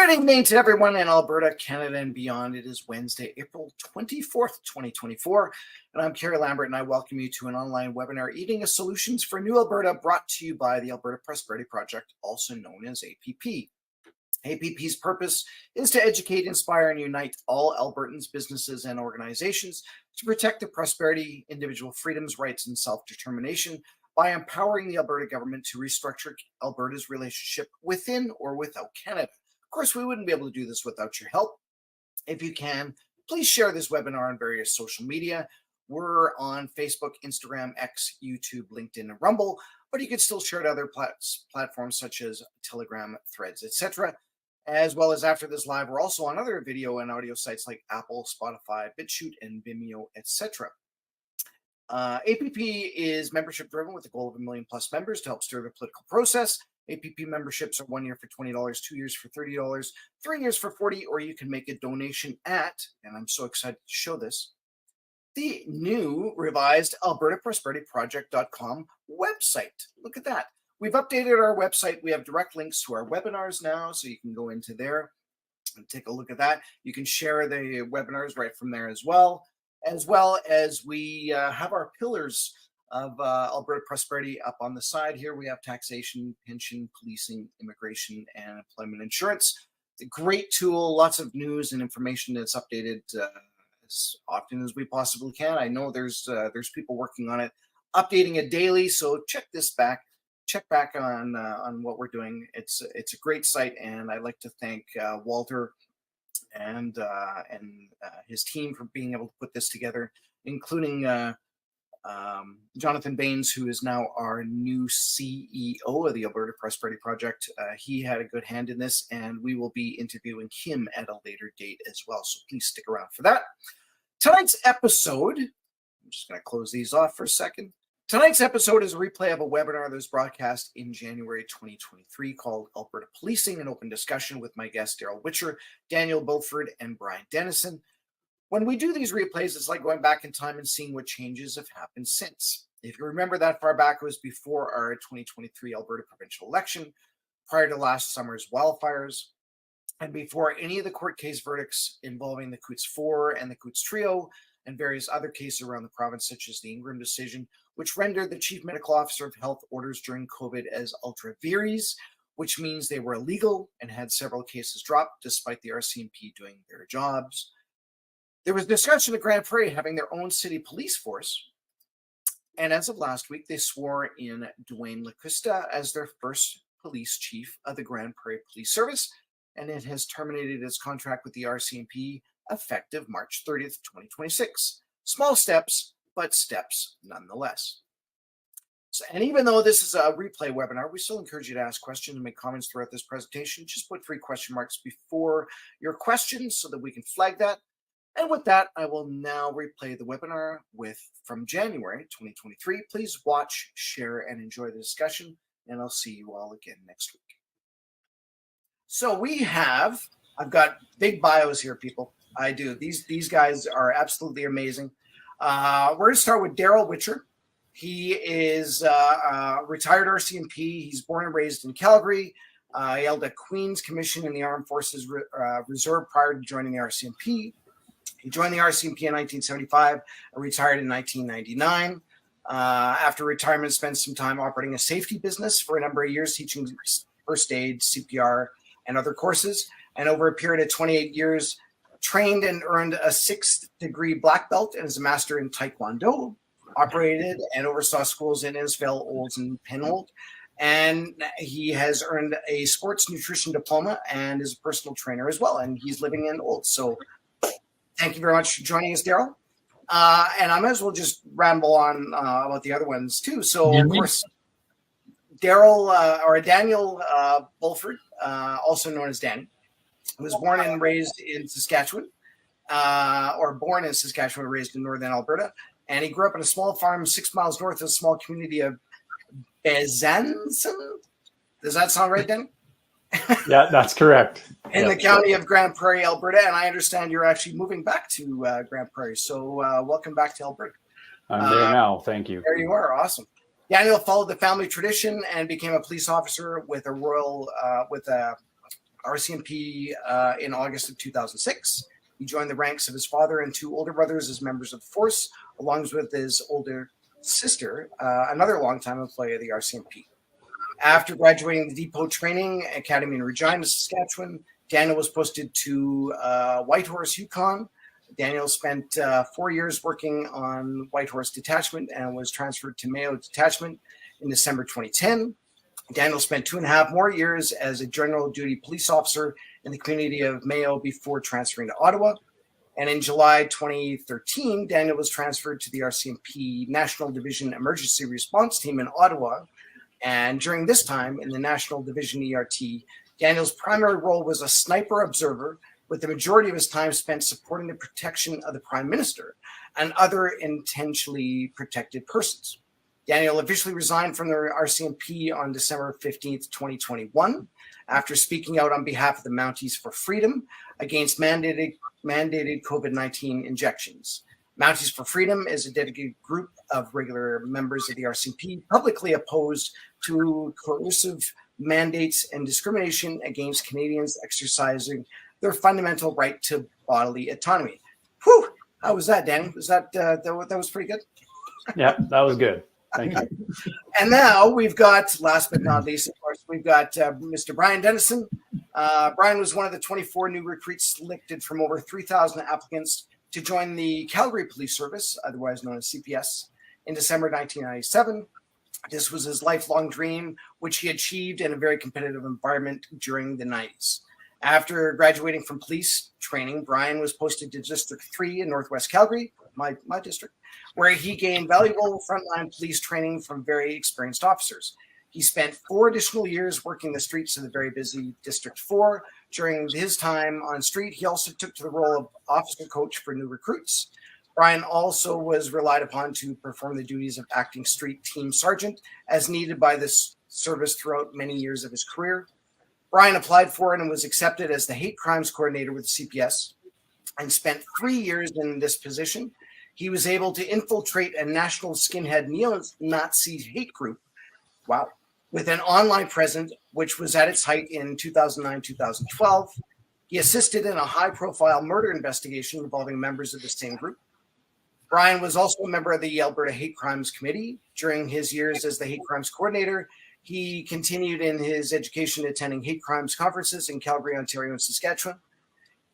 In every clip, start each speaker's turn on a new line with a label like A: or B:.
A: Good evening to everyone in Alberta, Canada, and beyond. It is Wednesday, April 24th, 2024, and I'm Kerry Lambert, and I welcome you to an online webinar, Eating Solutions for New Alberta, brought to you by the Alberta Prosperity Project, also known as APP. APP's purpose is to educate, inspire, and unite all Albertans, businesses, and organizations to protect the prosperity, individual freedoms, rights, and self-determination by empowering the Alberta government to restructure Alberta's relationship within or without Canada. Of course, we wouldn't be able to do this without your help. If you can, please share this webinar on various social media. We're on Facebook, Instagram, X, YouTube, LinkedIn, and Rumble, but you can still share it to other platforms such as Telegram, Threads, etc. As well as after this live, we're also on other video and audio sites like Apple, Spotify, BitChute, and Vimeo, etc. APP is membership driven with the goal of 1 million plus members to help stir the political process. APP memberships are 1 year for $20, 2 years for $30, 3 years for $40, or you can make a donation at, and I'm so excited to show this, the new revised albertaprosperityproject.com website. Look at that. We've updated our website. We have direct links to our webinars now, so you can go into there and take a look at that. You can share the webinars right from there as well as we have our pillars of Alberta Prosperity up on the side here. We have taxation, pension, policing, immigration, and employment insurance. It's a great tool, lots of news and information that's updated as often as we possibly can. I know there's people working on it, updating it daily, so check back on what we're doing. It's a great site, and I'd like to thank Walter and his team for being able to put this together, including Jonathan Baines, who is now our new CEO of the Alberta Prosperity Project. He had a good hand in this, and we will be interviewing him at a later date as well. So please stick around for that. Tonight's episode, I'm just going to close these off for a second. Tonight's episode is a replay of a webinar that was broadcast in January 2023 called Alberta Policing, an open discussion with my guests Darryl Witcher, Daniel Bulford, and Brian Denison. When we do these replays, it's like going back in time and seeing what changes have happened since. If you remember that far back, it was before our 2023 Alberta provincial election, prior to last summer's wildfires, and before any of the court case verdicts involving the Coutts 4 and the Coutts Trio, and various other cases around the province, such as the Ingram decision, which rendered the Chief Medical Officer of Health orders during COVID as ultra vires, which means they were illegal and had several cases dropped despite the RCMP doing their jobs. There was discussion of Grande Prairie having their own city police force, and as of last week, they swore in Dwayne LaCosta as their first police chief of the Grande Prairie Police Service, and it has terminated its contract with the RCMP effective March 30th, 2026. Small steps, but steps nonetheless. So, and even though this is a replay webinar, we still encourage you to ask questions and make comments throughout this presentation. Just put 3 question marks before your questions so that we can flag that. And with that, I will now replay the webinar from January 2023. Please watch, share, and enjoy the discussion, and I'll see you all again next week. So I've got big bios here, people. I do. These guys are absolutely amazing. We're going to start with Darryl Witcher. He is a retired RCMP. He's born and raised in Calgary. He held a Queen's Commission in the Armed Forces Reserve prior to joining the RCMP. He joined the RCMP in 1975 and retired in 1999. After retirement, spent some time operating a safety business for a number of years, teaching first aid, CPR, and other courses. And over a period of 28 years, trained and earned a 6th degree black belt and is a master in Taekwondo, operated and oversaw schools in Innisfail, Olds, and Penhold. And he has earned a sports nutrition diploma and is a personal trainer as well. And he's living in Olds. So thank you very much for joining us, Darryl. And I might as well just ramble on about the other ones too. So, of course, Daniel Bulford, also known as Danny, was born and raised in Saskatchewan, raised in northern Alberta. And he grew up on a small farm 6 miles north of the small community of Denison. Does that sound right, Dan?
B: Yeah, that's correct.
A: In the county of Grande Prairie, Alberta. And I understand you're actually moving back to Grande Prairie. So welcome back to Alberta.
B: I'm there now. Thank you.
A: There you are. Awesome. Daniel followed the family tradition and became a police officer with a RCMP in August of 2006. He joined the ranks of his father and two older brothers as members of the force, along with his older sister, another longtime employee of the RCMP. After graduating the Depot Training Academy in Regina, Saskatchewan, Daniel was posted to Whitehorse, Yukon. Daniel spent 4 years working on Whitehorse Detachment and was transferred to Mayo Detachment in December 2010. Daniel spent 2.5 more years as a general duty police officer in the community of Mayo before transferring to Ottawa. And in July 2013, Daniel was transferred to the RCMP National Division Emergency Response Team in Ottawa. And during this time in the National Division ERT, Daniel's primary role was a sniper observer, with the majority of his time spent supporting the protection of the Prime Minister and other intentionally protected persons. Daniel officially resigned from the RCMP on December 15th, 2021, after speaking out on behalf of the Mounties for Freedom against mandated COVID-19 injections. Mounties for Freedom is a dedicated group of regular members of the RCMP publicly opposed to coercive mandates and discrimination against Canadians exercising their fundamental right to bodily autonomy. Whew! How was that, Danny? Was that was pretty good?
B: Yeah, that was good. Thank you.
A: And now we've got, last but not least, of course, we've got Mr. Brian Denison. Brian was one of the 24 new recruits selected from over 3,000 applicants to join the Calgary Police Service, otherwise known as CPS, in December 1997. This was his lifelong dream, which he achieved in a very competitive environment during the 90s. After graduating from police training, Brian was posted to District 3 in Northwest Calgary, my district, where he gained valuable frontline police training from very experienced officers. He spent 4 additional years working the streets of the very busy District 4. During his time on street, he also took to the role of officer coach for new recruits. Brian also was relied upon to perform the duties of acting street team sergeant as needed by this service throughout many years of his career. Brian applied for and was accepted as the hate crimes coordinator with the CPS and spent 3 years in this position. He was able to infiltrate a national skinhead neo-Nazi hate group, wow, with an online presence, which was at its height in 2009-2012. He assisted in a high-profile murder investigation involving members of the same group. Brian was also a member of the Alberta Hate Crimes Committee. During his years as the hate crimes coordinator, he continued in his education attending hate crimes conferences in Calgary, Ontario, and Saskatchewan.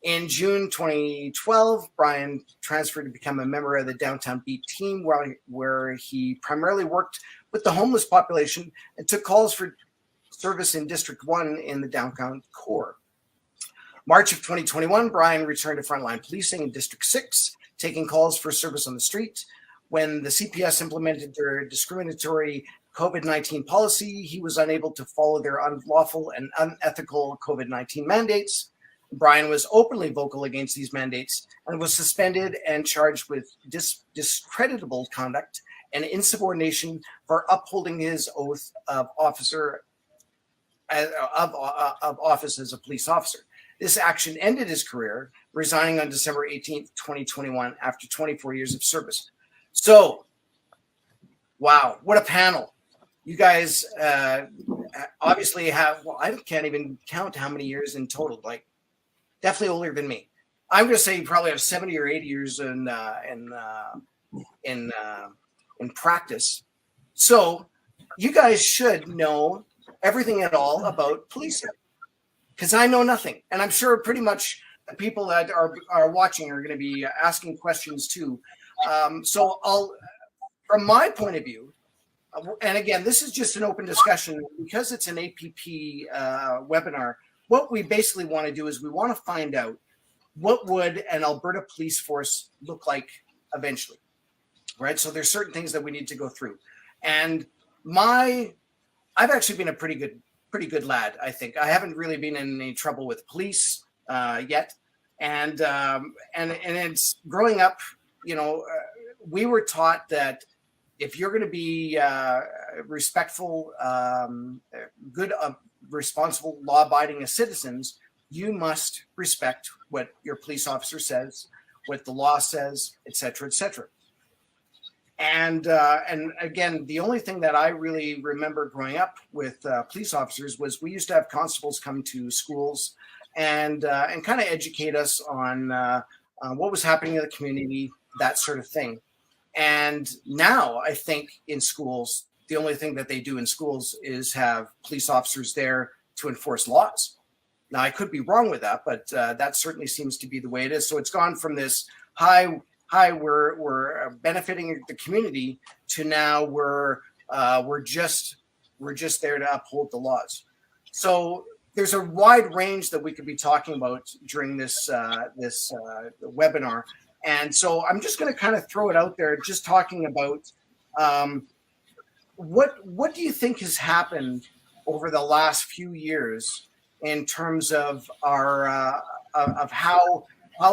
A: In June 2012, Brian transferred to become a member of the Downtown Beat team, where he primarily worked with the homeless population and took calls for service in District 1 in the downtown core. March of 2021, Brian returned to frontline policing in District 6, taking calls for service on the street. When the CPS implemented their discriminatory COVID-19 policy, he was unable to follow their unlawful and unethical COVID-19 mandates. Brian was openly vocal against these mandates and was suspended and charged with discreditable conduct and insubordination for upholding his oath of office as a police officer. This action ended his career, resigning on December 18th, 2021, after 24 years of service. So, wow, what a panel. You guys obviously have, well, I can't even count how many years in total, like definitely older than me. I'm going to say you probably have 70 or 80 years in practice. So you guys should know everything at all about policing, because I know nothing. And I'm sure pretty much the people that are watching are going to be asking questions too. So I'll, from my point of view, and again, this is just an open discussion because it's an APP webinar. What we basically want to do is we want to find out what would an Alberta police force look like eventually, right? So there's certain things that we need to go through. And I've actually been a pretty good lad, I think. I haven't really been in any trouble with police yet. And it's growing up, you know, we were taught that if you're going to be respectful, good, responsible, law-abiding as citizens, you must respect what your police officer says, what the law says, et cetera, et cetera. And again, the only thing that I really remember growing up with police officers was we used to have constables come to schools and kind of educate us on what was happening in the community, that sort of thing. And now I think in schools, the only thing that they do in schools is have police officers there to enforce laws. Now, I could be wrong with that, but that certainly seems to be the way it is. So it's gone from this we're benefiting the community to now we're just there to uphold the laws. So there's a wide range that we could be talking about during this webinar. And so I'm just going to kind of throw it out there, just talking about what do you think has happened over the last few years in terms of our of how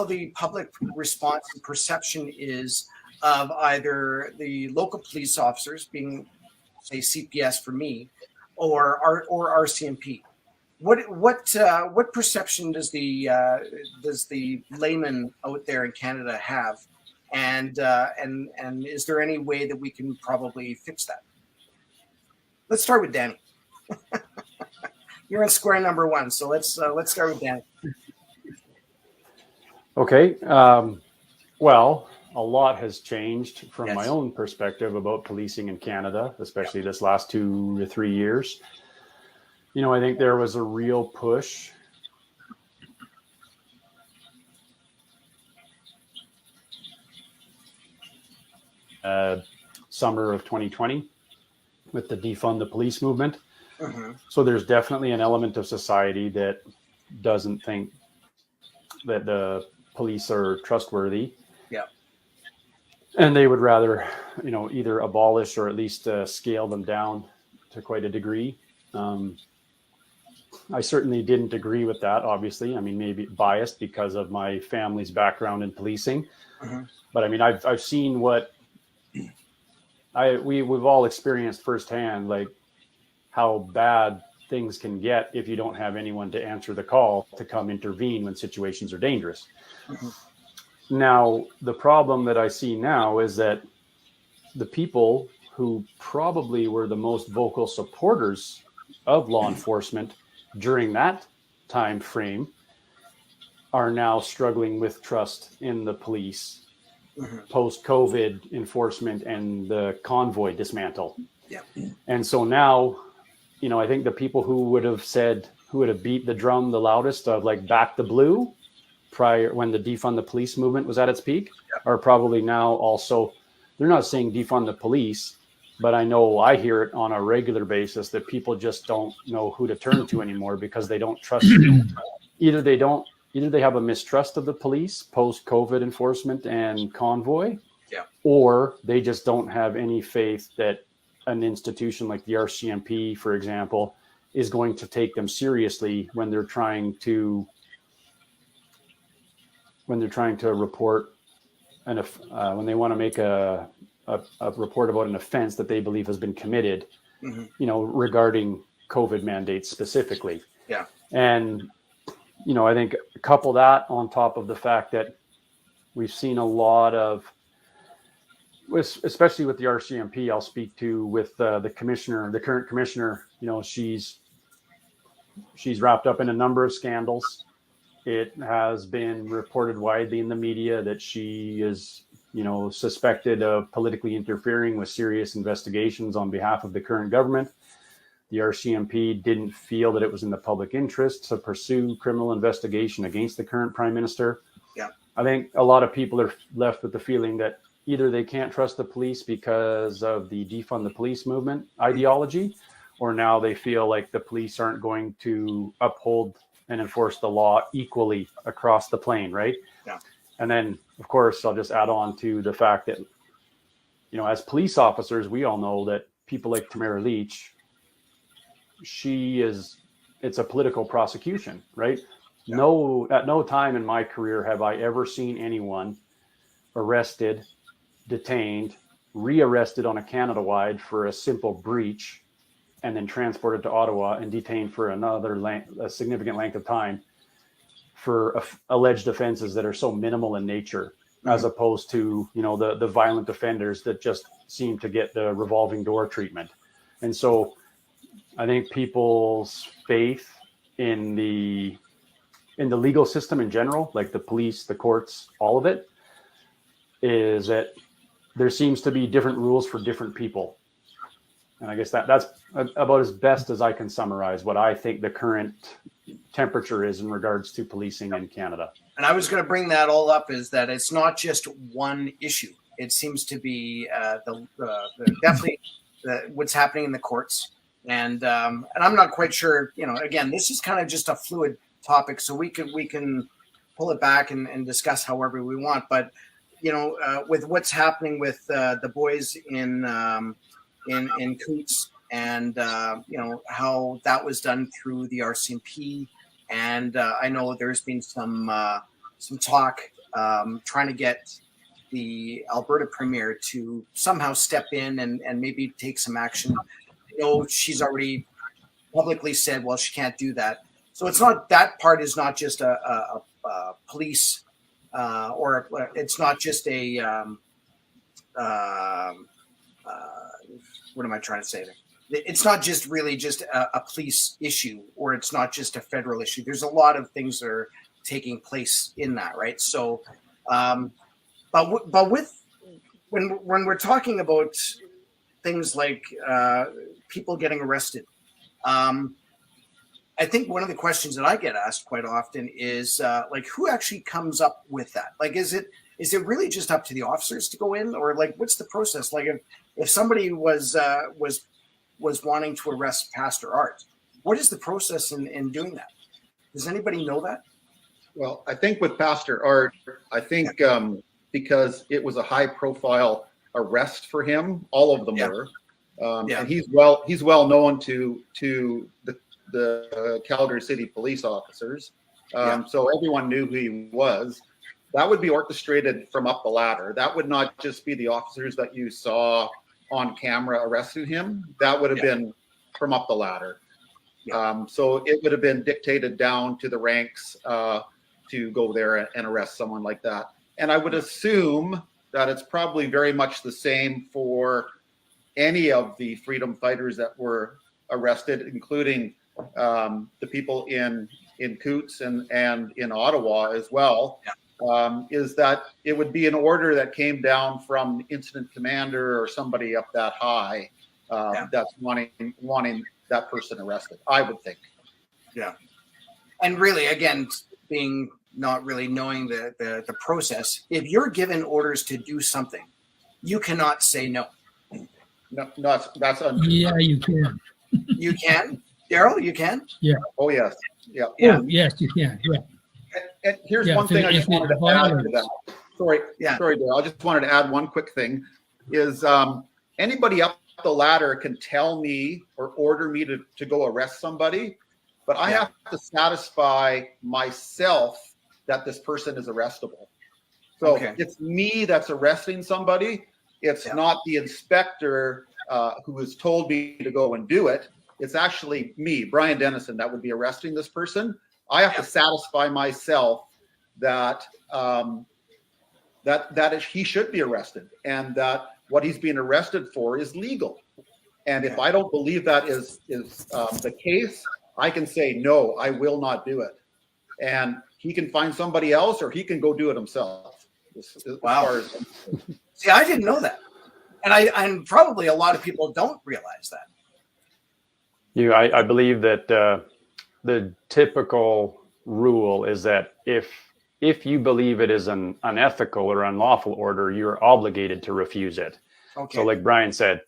A: the public response and perception is of either the local police officers, being say CPS for me, or RCMP. What perception does the layman out there in Canada have, and is there any way that we can probably fix that? Let's start with Danny. You're in square number one, so let's start with Danny.
B: Okay. Well, a lot has changed from
A: Yes.
B: my own perspective about policing in Canada, especially this last 2 to 3 years. You know, I think there was a real push summer of 2020 with the defund the police movement.
A: Mm-hmm.
B: So there's definitely an element of society that doesn't think that the police are trustworthy.
A: Yeah.
B: And they would rather, you know, either abolish or at least scale them down to quite a degree. I certainly didn't agree with that, obviously. I mean, maybe biased because of my family's background in policing.
A: Mm-hmm.
B: But I mean, I've seen what we've all experienced firsthand, like how bad things can get if you don't have anyone to answer the call to come intervene when situations are dangerous. Mm-hmm. Now, the problem that I see now is that the people who probably were the most vocal supporters of law enforcement during that time frame are now struggling with trust in the police. Mm-hmm. Post-COVID enforcement and the convoy dismantle.
A: Yeah.
B: And so now, you know, I think the people who would have beat the drum the loudest of like back the blue prior when the defund the police movement was at its peak are probably now also, they're not saying defund the police, but I know I hear it on a regular basis that people just don't know who to turn to anymore because they don't trust either they have a mistrust of the police post-COVID enforcement and convoy, or they just don't have any faith that an institution like the RCMP, for example, is going to take them seriously when they're trying to report when they want to make a report about an offense that they believe has been committed, mm-hmm. you know, regarding COVID mandates specifically.
A: Yeah.
B: And you know, I think couple that on top of the fact that we've seen a lot of, especially with the RCMP, I'll speak to with the current commissioner, you know, she's wrapped up in a number of scandals. It has been reported widely in the media that she is, you know, suspected of politically interfering with serious investigations on behalf of the current government. The RCMP didn't feel that it was in the public interest to pursue criminal investigation against the current prime minister.
A: Yeah.
B: I think a lot of people are left with the feeling that either they can't trust the police because of the defund the police movement ideology, or now they feel like the police aren't going to uphold and enforce the law equally across the plain, right?
A: Yeah.
B: And then, of course, I'll just add on to the fact that, you know, as police officers, we all know that people like Tamara Leach, it's a political prosecution, right? Yeah. At no time in my career have I ever seen anyone arrested, detained, rearrested on a Canada-wide for a simple breach, and then transported to Ottawa and detained for a significant length of time for alleged offenses that are so minimal in nature. as opposed to, the violent offenders that just seem to get the revolving door treatment. And so I think people's faith in the legal system in general, like the police, the courts, all of it, is that there seems to be different rules for different people. And I guess that's about as best as I can summarize what I think the current temperature is in regards to policing in Canada.
A: And I was going to bring that all up, is that it's not just one issue. It seems to be definitely what's happening in the courts. And I'm not quite sure, again, this is kind of just a fluid topic, so we can pull it back and discuss however we want. But, with what's happening with the boys in Coots, and how that was done through the RCMP, and I know there's been some talk trying to get the Alberta Premier to somehow step in and maybe take some action. She's already publicly said, well, she can't do that. So it's not, that part is not just a police or it's not just a what am I trying to say there? It's not just really just a police issue, or it's not just a federal issue. There's a lot of things that are taking place in that, right? So, but with when we're talking about things like people getting arrested, I think one of the questions that I get asked quite often is like, who actually comes up with that? Like, is it really just up to the officers to go in, or like, what's the process? Like, if somebody was wanting to arrest Pastor Art, what is the process in doing that? Does anybody know that?
C: Well, I think with Pastor Art, I think because it was a high-profile arrest for him, all of them were, and he's well known to the Calgary City police officers, so everyone knew who he was. That would be orchestrated from up the ladder. That would not just be the officers that you saw on camera arresting him. That would have been from up the ladder. So it would have been dictated down to the ranks to go there and arrest someone like that. And I would assume that it's probably very much the same for any of the freedom fighters that were arrested, including the people in Coots and in Ottawa as well. Is that it would be an order that came down from the incident commander or somebody up that high that's wanting that person arrested, I would think.
A: Yeah. And really, again, being not really knowing the process, if you're given orders to do something, you cannot say no.
C: No, that's untrue.
D: Yeah, you can.
A: You can? Darryl, you can?
D: Yeah.
C: Oh, yes. Yeah.
D: Oh, yes, you can. Yeah.
C: And here's one thing I just wanted to add to that. Sorry, Darryl. I just wanted to add one quick thing. Is anybody up the ladder can tell me or order me to go arrest somebody, but I have to satisfy myself that this person is arrestable. So it's me that's arresting somebody. It's not the inspector who has told me to go and do it. It's actually me, Brian Denison, that would be arresting this person. I have to satisfy myself that he should be arrested, and that what he's being arrested for is legal. And if I don't believe that is the case, I can say no, I will not do it. And he can find somebody else, or he can go do it himself.
A: Wow. See, I didn't know that, and probably a lot of people don't realize that.
B: I believe that the typical rule is that if you believe it is an unethical or unlawful order, you're obligated to refuse it. So like Brian said,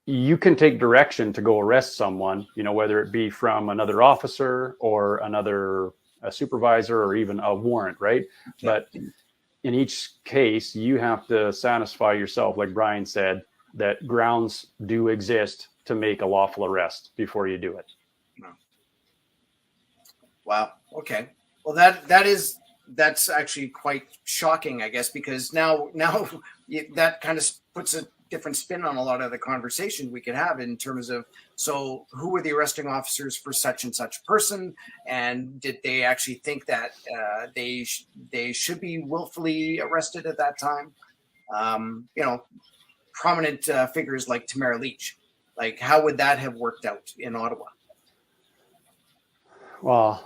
B: you can take direction to go arrest someone, whether it be from another officer or a supervisor or even a warrant, right? But in each case, you have to satisfy yourself, like Brian said, that grounds do exist to make a lawful arrest before you do it.
A: Wow. Okay. Well, that is that's actually quite shocking, I guess, because now that kind of puts a different spin on a lot of the conversation we could have in terms of, so who were the arresting officers for such and such person, and did they actually think that they should be willfully arrested at that time? Prominent figures like Tamara Leach, like how would that have worked out in Ottawa?
B: Well,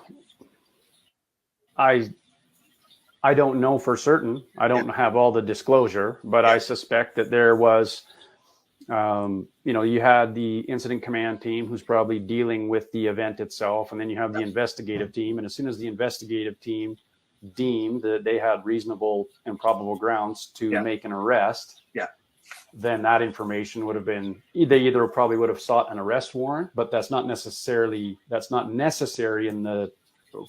B: I don't know for certain. I don't have all the disclosure, but I suspect that there was, you had the incident command team who's probably dealing with the event itself, and then you have the investigative team. And as soon as the investigative team deemed that they had reasonable and probable grounds to make an arrest, then that information would have been, they either probably would have sought an arrest warrant, but that's not necessary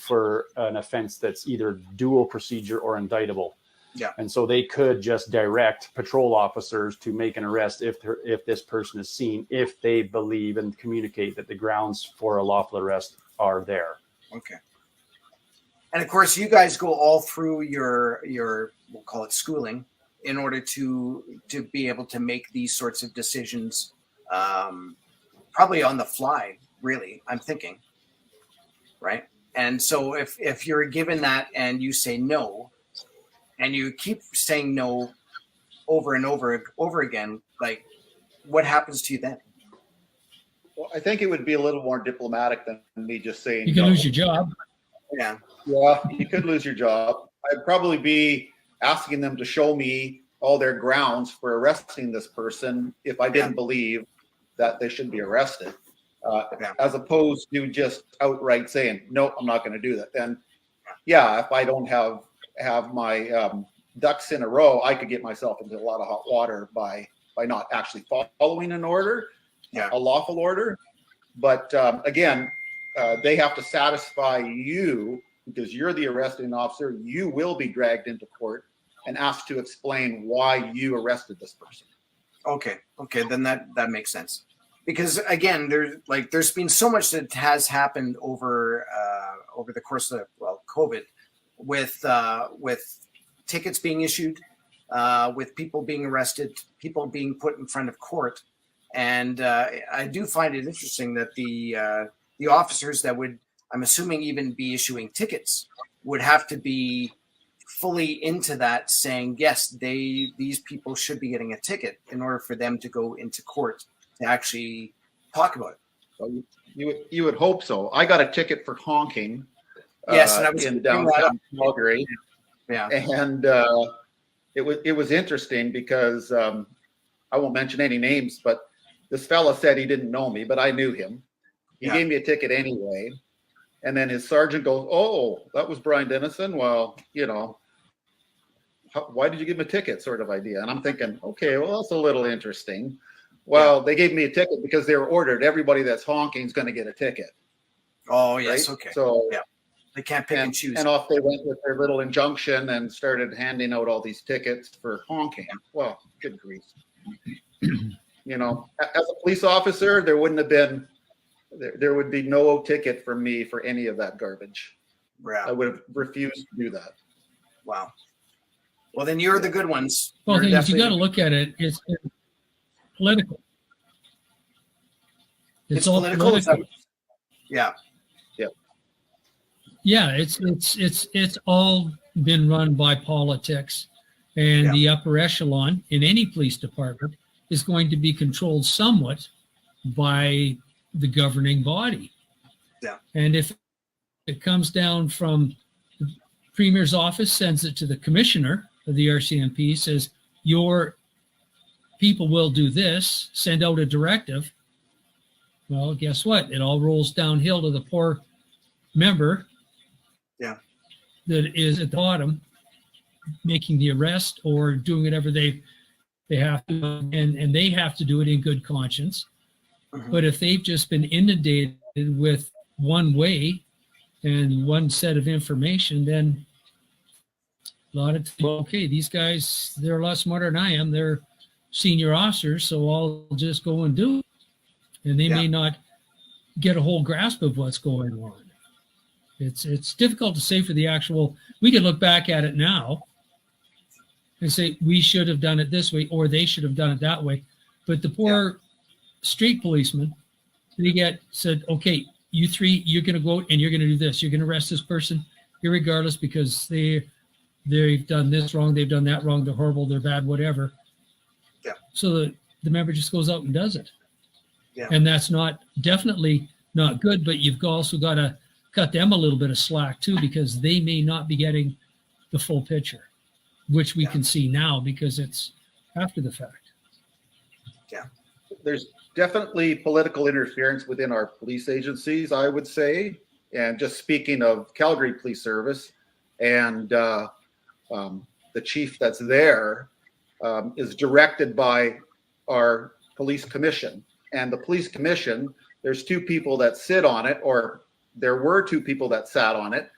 B: for an offense that's either dual procedure or indictable. Yeah. And so they could just direct patrol officers to make an arrest if this person is seen, if they believe and communicate that the grounds for a lawful arrest are there.
A: Okay. And of course, you guys go all through your we'll call it schooling in order to be able to make these sorts of decisions, probably on the fly, really, I'm thinking, right? And so if you're given that and you say no, and you keep saying no over and over again, like what happens to you then?
C: Well, I think it would be a little more diplomatic than me just saying
D: you can
C: no.
D: lose your job.
C: Yeah, you could lose your job. I'd probably be asking them to show me all their grounds for arresting this person if I didn't believe that they should be arrested. As opposed to just outright saying, no, I'm not going to do that. Then, if I don't have my ducks in a row, I could get myself into a lot of hot water by not actually following an order, a lawful order. But again, they have to satisfy you because you're the arresting officer. You will be dragged into court and asked to explain why you arrested this person. Okay,
A: then that makes sense. Because again, there's been so much that has happened over the course of COVID, with tickets being issued, with people being arrested, people being put in front of court, and I do find it interesting that the officers that would, I'm assuming, even be issuing tickets would have to be fully into that, saying yes, these people should be getting a ticket in order for them to go into court to actually talk about it.
C: Well, you would hope so. I got a ticket for honking.
A: Yes, and I was
C: in downtown Calgary.
A: Yeah,
C: and it was interesting because I won't mention any names, but this fella said he didn't know me, but I knew him. He gave me a ticket anyway, and then his sergeant goes, "Oh, that was Brian Denison. Well, why did you give him a ticket?" Sort of idea, and I'm thinking, okay, well, that's a little interesting. Well, they gave me a ticket because they were ordered. Everybody that's honking is going to get a ticket.
A: Oh, yes. Right? Okay.
C: So
A: they can't pick and choose.
C: And off they went with their little injunction and started handing out all these tickets for honking. Well, good grief. As a police officer, there would be no ticket for me for any of that garbage.
A: Yeah.
C: I would have refused to do that.
A: Wow. Well, then you're the good ones.
D: Well, you got to look at it. It's political. It's all political.
A: Yeah.
D: Yeah, it's all been run by politics, and the upper echelon in any police department is going to be controlled somewhat by the governing body.
A: Yeah.
D: And if it comes down from the Premier's office, sends it to the commissioner of the RCMP, says your people will do this, send out a directive. Well, guess what? It all rolls downhill to the poor member that is at the bottom making the arrest or doing whatever they have to, and they have to do it in good conscience. Mm-hmm. But if they've just been inundated with one way and one set of information, then a lot of these guys, they're a lot smarter than I am. They're senior officers, so I'll just go and do it. And they may not get a whole grasp of what's going on. It's difficult to say for the actual. We could look back at it now and say we should have done it this way, or they should have done it that way. But the poor street policeman, they get said, okay, you three, you're going to go out and you're going to do this. You're going to arrest this person, irregardless, because they've done this wrong, they've done that wrong, they're horrible, they're bad, whatever.
A: Yeah.
D: So the member just goes out and does it.
A: Yeah.
D: And that's definitely not good, but you've also got to cut them a little bit of slack too, because they may not be getting the full picture, which we can see now because it's after the fact.
A: Yeah.
C: There's definitely political interference within our police agencies, I would say. And just speaking of Calgary Police Service, and the chief that's there is directed by our police commission. And the police commission, there's two people that sit on it, or there were two people that sat on it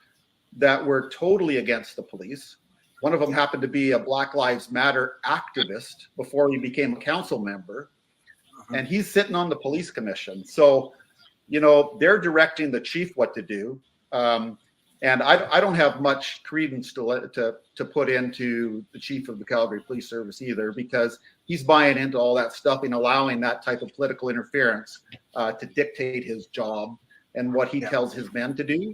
C: that were totally against the police. One of them happened to be a Black Lives Matter activist before he became a council member. And he's sitting on the police commission. So, you know, they're directing the chief what to do. And I don't have much credence to put into the chief of the Calgary Police Service either, because he's buying into all that stuff and allowing that type of political interference to dictate his job and what he tells his men to do.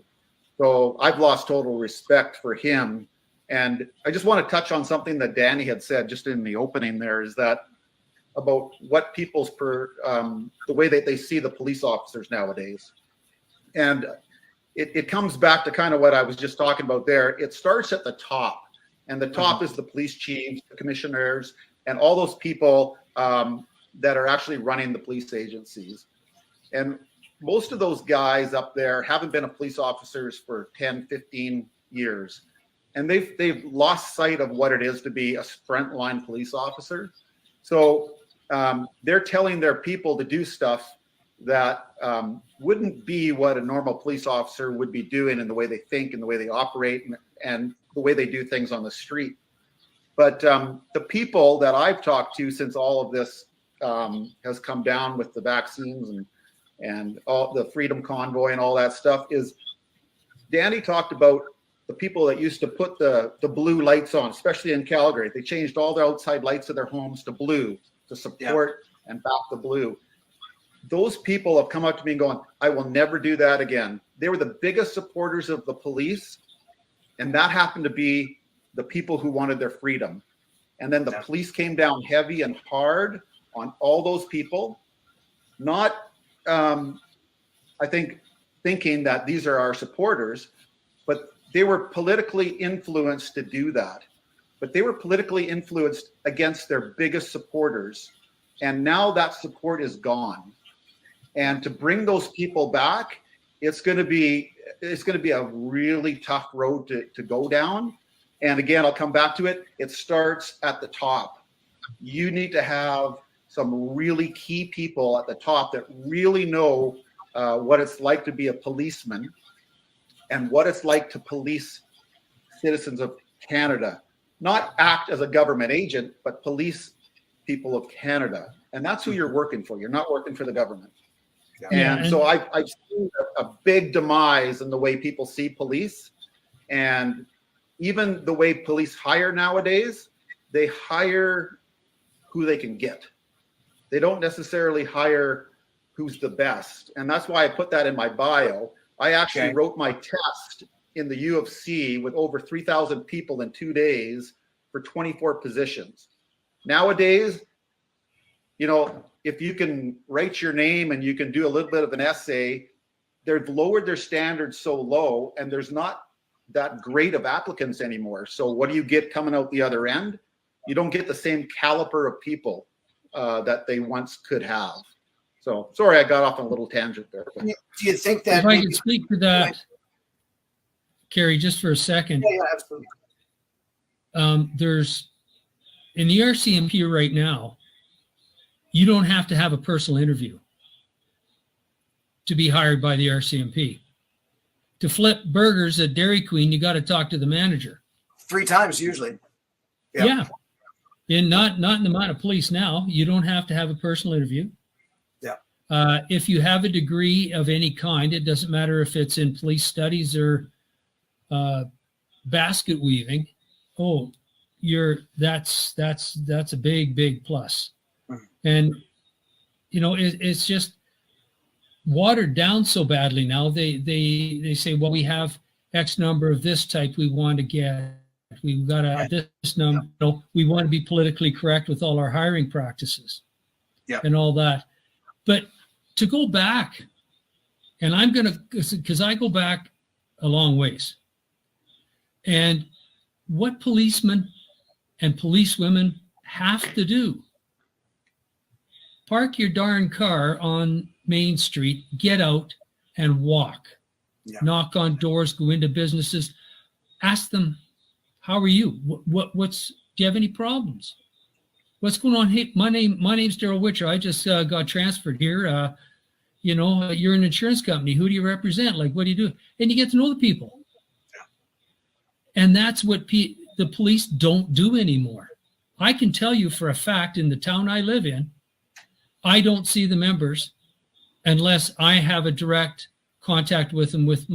C: So I've lost total respect for him. And I just want to touch on something that Danny had said just in the opening there, is that about what people's the way that they see the police officers nowadays. And it comes back to kind of what I was just talking about there. It starts at the top, and the top is the police chiefs, the commissioners, and all those people that are actually running the police agencies. And most of those guys up there haven't been police officers for 10, 15 years. And they've lost sight of what it is to be a frontline police officer. So they're telling their people to do stuff that wouldn't be what a normal police officer would be doing in the way they think and the way they operate and the way they do things on the street. But the people that I've talked to since all of this has come down with the vaccines and all the Freedom Convoy and all that stuff, is Danny talked about the people that used to put the blue lights on, especially in Calgary. They changed all the outside lights of their homes to blue to support and back the blue. Those people have come up to me and going, I will never do that again. They were the biggest supporters of the police. And that happened to be the people who wanted their freedom. And then the police came down heavy and hard on all those people, not, I think, thinking that these are our supporters, but they were politically influenced to do that. But they were politically influenced against their biggest supporters. And now that support is gone. And to bring those people back, it's going to be a really tough road to go down. And again, I'll come back to it. It starts at the top. You need to have some really key people at the top that really know what it's like to be a policeman and what it's like to police citizens of Canada. Not act as a government agent, but police people of Canada. And that's who you're working for. You're not working for the government. And so I've seen a big demise in the way people see police, and even the way police hire nowadays. They hire who they can get. They don't necessarily hire who's the best. And that's why I put that in my bio. I actually wrote my test in the U of C with over 3,000 people in 2 days for 24 positions. Nowadays, you know, if you can write your name and you can do a little bit of an essay, they've lowered their standards so low, and there's not that great of applicants anymore. So what do you get coming out the other end? You don't get the same caliber of people that they once could have. So sorry, I got off on a little tangent there.
A: Do you think that
D: if I could speak to that, Kerry, just for a second?
A: Yeah, absolutely.
D: There's in the RCMP right now, you don't have to have a personal interview to be hired by the RCMP. To flip burgers at Dairy Queen, you got to talk to the manager
A: 3 times usually.
D: Yeah. And not in the amount of police now. You don't have to have a personal interview.
A: Yeah.
D: If you have a degree of any kind, it doesn't matter if it's in police studies or basket weaving. Oh, that's a big plus. And it's just watered down so badly now. They say, well, we have X number of this type we want to get. We've got this number. We want to be politically correct with all our hiring practices, and all that. But to go back, and I'm going to, because I go back a long ways, and what policemen and policewomen have to do: park your darn car on Main Street, get out and walk, knock on doors, go into businesses, ask them, how are you? What's, do you have any problems? What's going on? Hey, my name's Darryl Witcher. I just got transferred here. You're an insurance company. Who do you represent? Like, what do you do? And you get to know the people. And that's what the police don't do anymore. I can tell you for a fact, in the town I live in, I don't see the members unless I have a direct contact with them with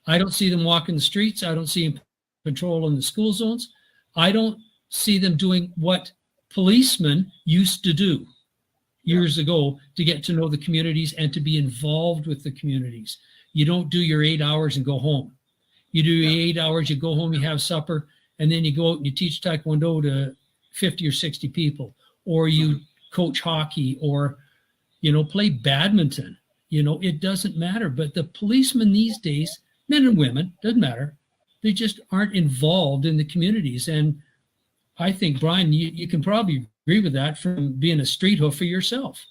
D: I don't see them walking the streets. I don't see them patrolling the school zones. I don't see them doing what policemen used to do years ago to get to know the communities and to be involved with the communities. You don't do your 8 hours and go home. You do your 8 hours, you go home, you have supper, and then you go out and you teach Taekwondo to 50 or 60 people, or you coach hockey, or, play badminton. It doesn't matter. But the policemen these days, men and women, doesn't matter. They just aren't involved in the communities. And I think, Brian, you can probably agree with that from being a street hoofer yourself.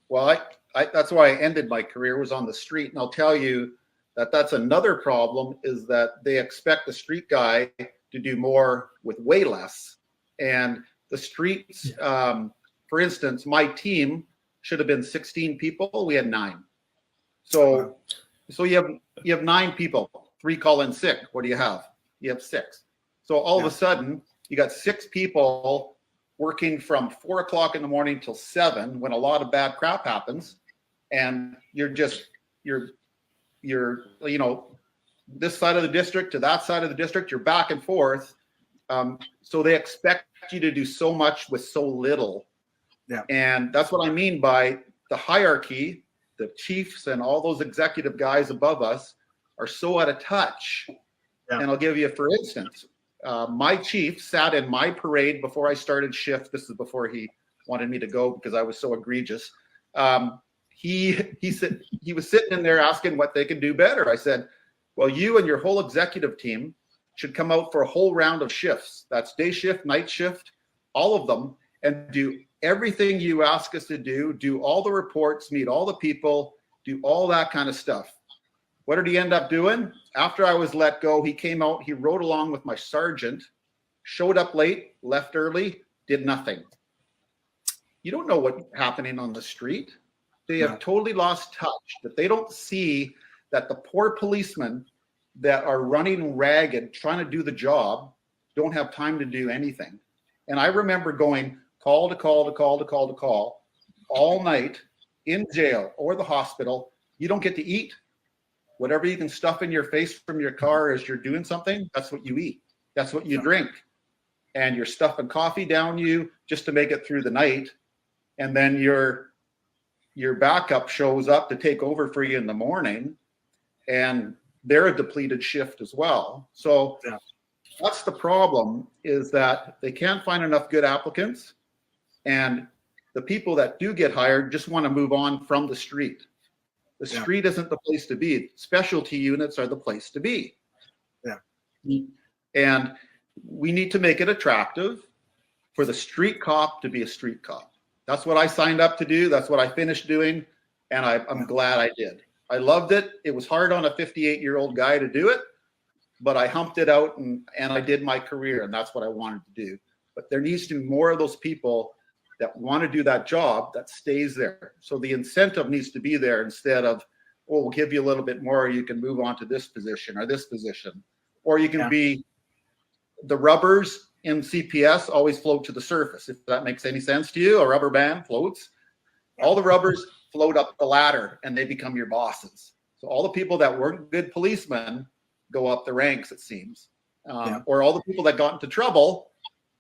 C: Well, that's why I ended my career, was on the street. And I'll tell you that's another problem, is that they expect the street guy to do more with way less. And the streets, for instance, my team should have been 16 people. We had 9. So you have 9 people, 3 call in sick. What do you have? You have 6. So all of a sudden you got 6 people working from 4 o'clock in the morning till 7, when a lot of bad crap happens. And you're this side of the district to that side of the district, you're back and forth. So they expect you to do so much with so little. And that's what I mean by the hierarchy. The chiefs and all those executive guys above us are so out of touch. And I'll give you, for instance, my chief sat in my parade before I started shift. This is before he wanted me to go because I was so egregious. He was sitting in there asking what they could do better. I said, well, you and your whole executive team should come out for a whole round of shifts. That's day shift, night shift, all of them, and do everything you ask us to do all the reports, meet all the people, do all that kind of stuff. What did he end up doing? After I was let go, he came out, he rode along with my sergeant, showed up late, left early, did nothing. You don't know what's happening on the street. They have totally lost touch, that they don't see that the poor policemen that are running ragged, trying to do the job, don't have time to do anything. And I remember going call to call to call to call to call all night in jail or the hospital. You don't get to eat. Whatever you can stuff in your face from your car as you're doing something, that's what you eat. That's what you drink. And you're stuffing coffee down you just to make it through the night. And then your backup shows up to take over for you in the morning, and they're a depleted shift as well. So that's the problem, is that they can't find enough good applicants. And the people that do get hired just want to move on from the street. The street isn't the place to be. Specialty units are the place to be. And we need to make it attractive for the street cop to be a street cop. That's what I signed up to do. That's what I finished doing. And I'm glad I did. I loved it. It was hard on a 58-year-old guy to do it, but I humped it out and I did my career, and that's what I wanted to do. But there needs to be more of those people that want to do that job that stays there. So the incentive needs to be there, instead of, oh, we'll give you a little bit more, you can move on to this position or this position. Or you can be the rubbers in CPS always float to the surface. If that makes any sense to you, a rubber band floats. All the rubbers float up the ladder and they become your bosses. So all the people that weren't good policemen go up the ranks, it seems. Or all the people that got into trouble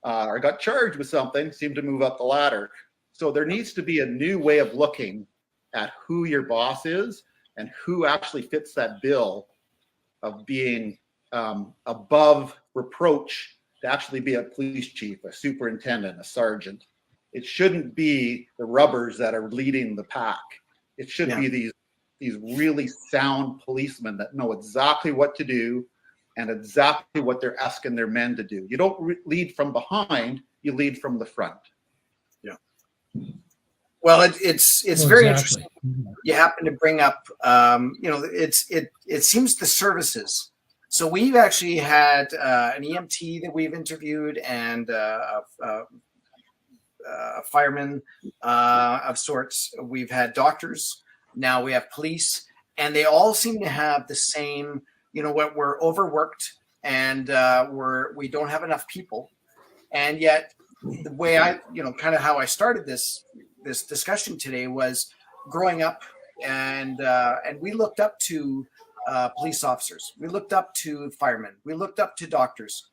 C: or got charged with something seem to move up the ladder. So there needs to be a new way of looking at who your boss is and who actually fits that bill of being above reproach to actually be a police chief, a superintendent, a sergeant. It shouldn't be the rubbers that are leading the pack. It should be these really sound policemen that know exactly what to do and exactly what they're asking their men to do. You don't lead from behind, you lead from the front.
A: Yeah. Well, it's very interesting. You happen to bring up, it seems the services. So we've actually had an EMT that we've interviewed and a fireman of sorts. We've had doctors. Now we have police, and they all seem to have the same. What we're overworked, and we don't have enough people, and yet the way kind of how I started this discussion today was growing up, and we looked up to police officers, we looked up to firemen, we looked up to doctors.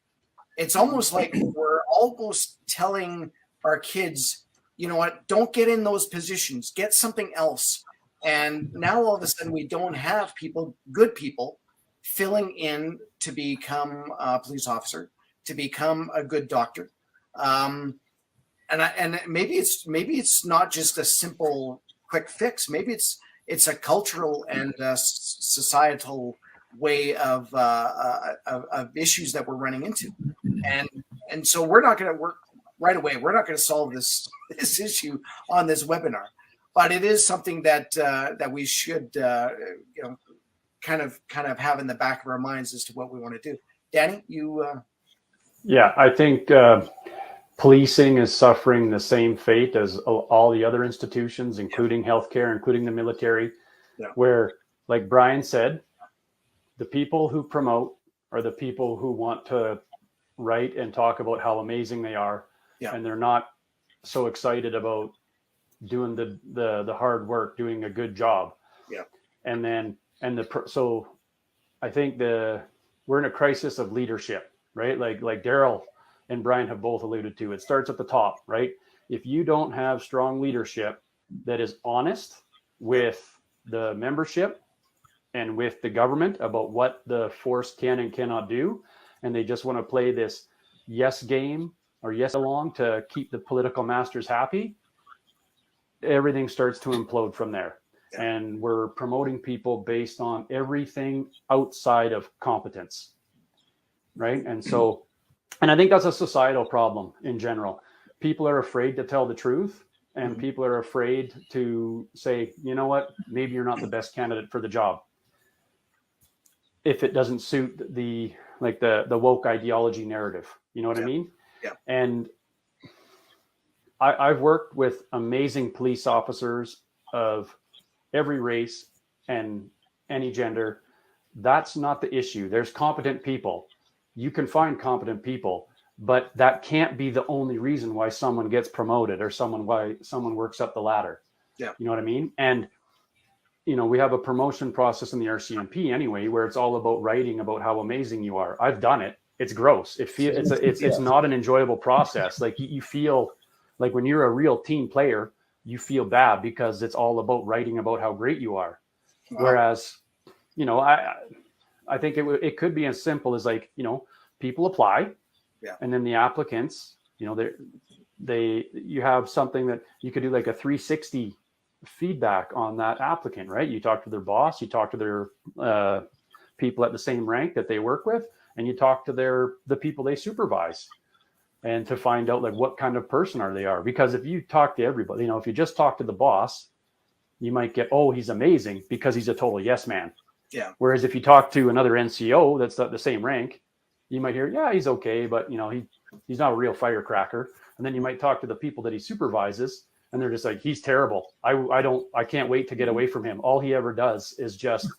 A: It's almost like we're almost telling our kids, don't get in those positions, get something else. And now all of a sudden we don't have good people filling in to become a police officer, to become a good doctor. And maybe it's not just a simple quick fix. Maybe it's a cultural and societal way of issues that we're running into. And so we're not going to work right away. We're not going to solve this issue on this webinar, but it is something that we should kind of have in the back of our minds as to what we want to do. Danny, you
B: Yeah, I think policing is suffering the same fate as all the other institutions, including healthcare, including the military, where, like Brian said, the people who promote are the people who want to write and talk about how amazing they are, and they're not so excited about doing the hard work, doing a good job. So I think we're in a crisis of leadership, right? Like Darryl and Brian have both alluded to. It starts at the top, right? If you don't have strong leadership that is honest with the membership and with the government about what the force can and cannot do, and they just want to play this yes game or yes along to keep the political masters happy, everything starts to implode from there. And we're promoting people based on everything outside of competence, right? And I think that's a societal problem in general. People are afraid to tell the truth, and people are afraid to say, you know what, maybe you're not the best candidate for the job if it doesn't suit the woke ideology narrative. You know what I mean? Yeah. And I've worked with amazing police officers of every race and any gender. That's not the issue. There's competent people. You can find competent people, but that can't be the only reason why someone gets promoted or why someone works up the ladder. Yeah. You know what I mean? And, we have a promotion process in the RCMP anyway, where it's all about writing about how amazing you are. I've done it. It's gross. It's not an enjoyable process. Like you feel like when you're a real team player, you feel bad because it's all about writing about how great you are. Wow. Whereas, I think it could be as simple as people apply, and then the applicants, you have something that you could do like a 360 feedback on that applicant, right? You talk to their boss, you talk to their people at the same rank that they work with, and you talk to the people they supervise, and to find out what kind of person they are. Because if you talk to everybody, if you just talk to the boss, you might get, oh, he's amazing because he's a total yes man. Yeah. Whereas if you talk to another NCO that's the same rank, you might hear, yeah, he's okay, but he's not a real firecracker. And then you might talk to the people that he supervises, and they're just like, he's terrible. I can't wait to get away from him. All he ever does is just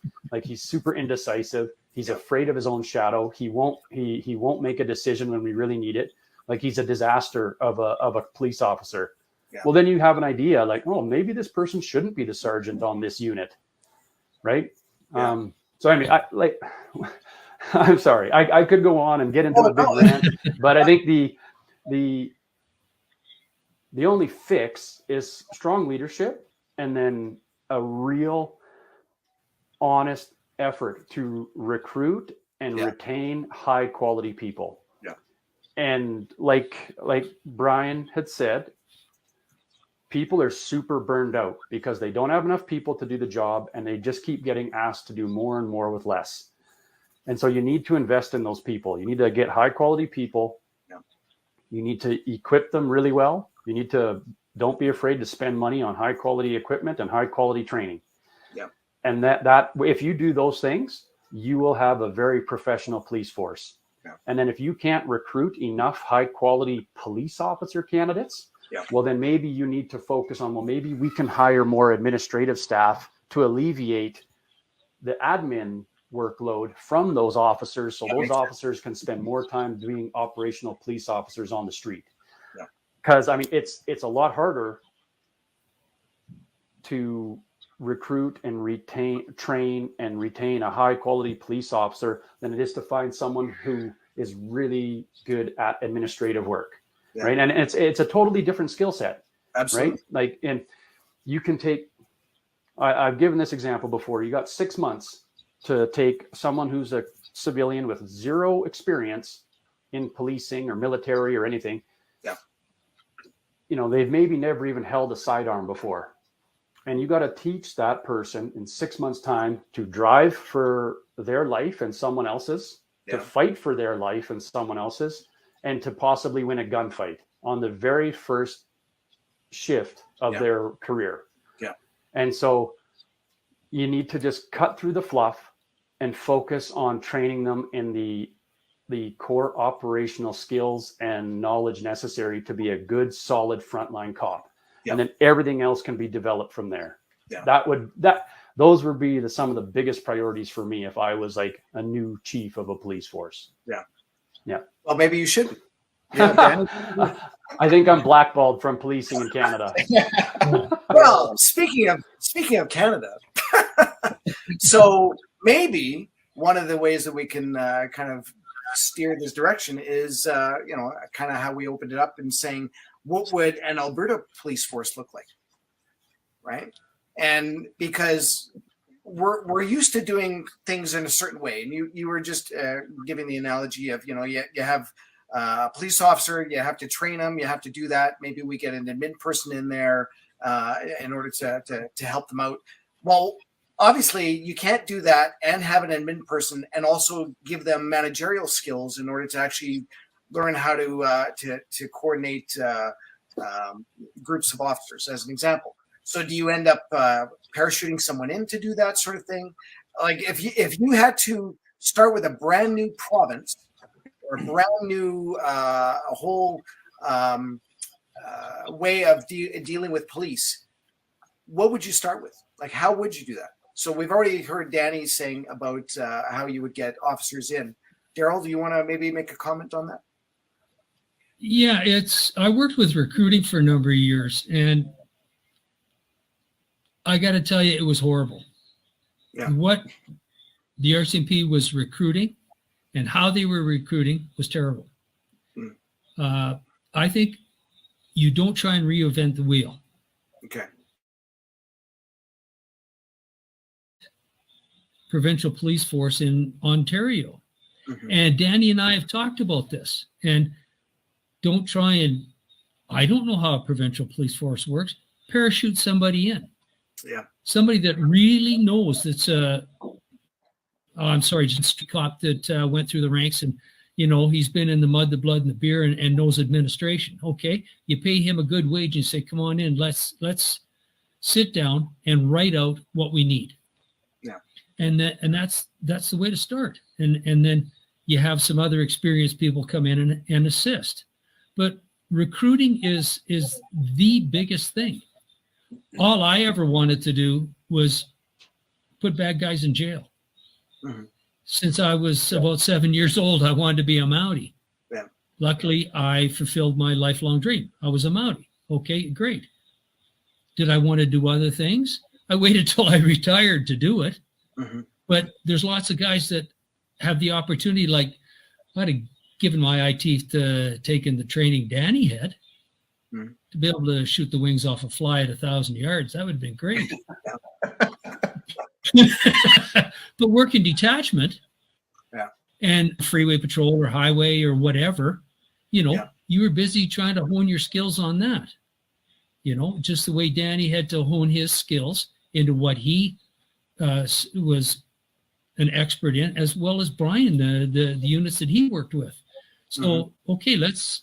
B: he's super indecisive. He's afraid of his own shadow. He won't make a decision when we really need it. Like he's a disaster of a police officer.
A: Yeah.
B: Well, then you have an idea like, oh, maybe this person shouldn't be the sergeant on this unit, right?
A: Yeah.
B: So I mean, I'm sorry, I could go on and get into a big rant, but I think the only fix is strong leadership and then a real honest effort to recruit and retain high quality people.
A: Yeah.
B: And like Brian had said, people are super burned out because they don't have enough people to do the job and they just keep getting asked to do more and more with less. And so you need to invest in those people. You need to get high quality people.
A: Yeah.
B: You need to equip them really well. You need to, don't be afraid to spend money on high quality equipment and high quality training.
A: Yeah.
B: And that if you do those things, you will have a very professional police force.
A: Yeah.
B: And then if you can't recruit enough high quality police officer candidates, well, then maybe you need to focus on, well, maybe we can hire more administrative staff to alleviate the admin workload from those officers. So those officers can spend more time being operational police officers on the street. Because I mean, it's a lot harder to recruit and train and retain a high quality police officer than it is to find someone who is really good at administrative work. Yeah. Right. And it's a totally different skill set.
A: Absolutely.
B: Right. Like, and you can take, I've given this example before. You got 6 months to take someone who's a civilian with zero experience in policing or military or anything.
A: Yeah.
B: You know, they've maybe never even held a sidearm before. And you got to teach that person in 6 months' time to drive for their life and someone else's, to fight for their life and someone else's, and to possibly win a gunfight on the very first shift of their career. Yeah. And so you need to just cut through the fluff and focus on training them in the core operational skills and knowledge necessary to be a good, solid frontline cop. And then everything else can be developed from there. Yeah. Those would be some of the biggest priorities for me if I was like a new chief of a police force. Yeah. Yeah.
A: Well, maybe you should.
B: Yeah, I think I'm blackballed from policing in Canada.
A: Well, speaking of Canada, so maybe one of the ways that we can kind of steer this direction is, kind of how we opened it up and saying, what would an Alberta police force look like, right? And because we're used to doing things in a certain way, and you were just giving the analogy of, you have a police officer, you have to train them, you have to do that. Maybe we get an admin person in there in order to help them out. Well, obviously you can't do that and have an admin person and also give them managerial skills in order to actually learn how to coordinate groups of officers, as an example. So do you end up parachuting someone in to do that sort of thing? Like if you had to start with a brand new province or a brand new whole way of dealing with police, what would you start with? Like, how would you do that? So we've already heard Danny saying about how you would get officers in. Darryl, do you want to maybe make a comment on that?
D: Yeah, I worked with recruiting for a number of years, and I got to tell you, it was horrible. Yeah. What the RCMP was recruiting and how they were recruiting was terrible. I think you don't try and reinvent the wheel.
A: Okay.
D: Provincial police force in Ontario. Mm-hmm. And Danny and I have talked about this, and don't try and, I don't know how a provincial police force works, parachute somebody in.
A: Yeah.
D: Somebody that really knows that's just a cop that went through the ranks and, he's been in the mud, the blood, and the beer and knows administration. Okay. You pay him a good wage and say, come on in, let's sit down and write out what we need.
A: Yeah.
D: And that's the way to start. And then you have some other experienced people come in and assist. But recruiting is the biggest thing. All I ever wanted to do was put bad guys in jail. Mm-hmm. Since I was about 7 years old, I wanted to be a Mountie. Yeah. Luckily, I fulfilled my lifelong dream. I was a Mountie. Okay, great. Did I want to do other things? I waited till I retired to do it.
A: Mhm.
D: But there's lots of guys that have the opportunity, like I'd have given my eye teeth to taking the training Danny had
A: Mhm.
D: to be able to shoot the wings off a fly at 1,000 yards. That would have been great. But working detachment and freeway patrol or highway or whatever, you were busy trying to hone your skills on that. Just the way Danny had to hone his skills into what he was an expert in, as well as Brian, the units that he worked with. So, okay, let's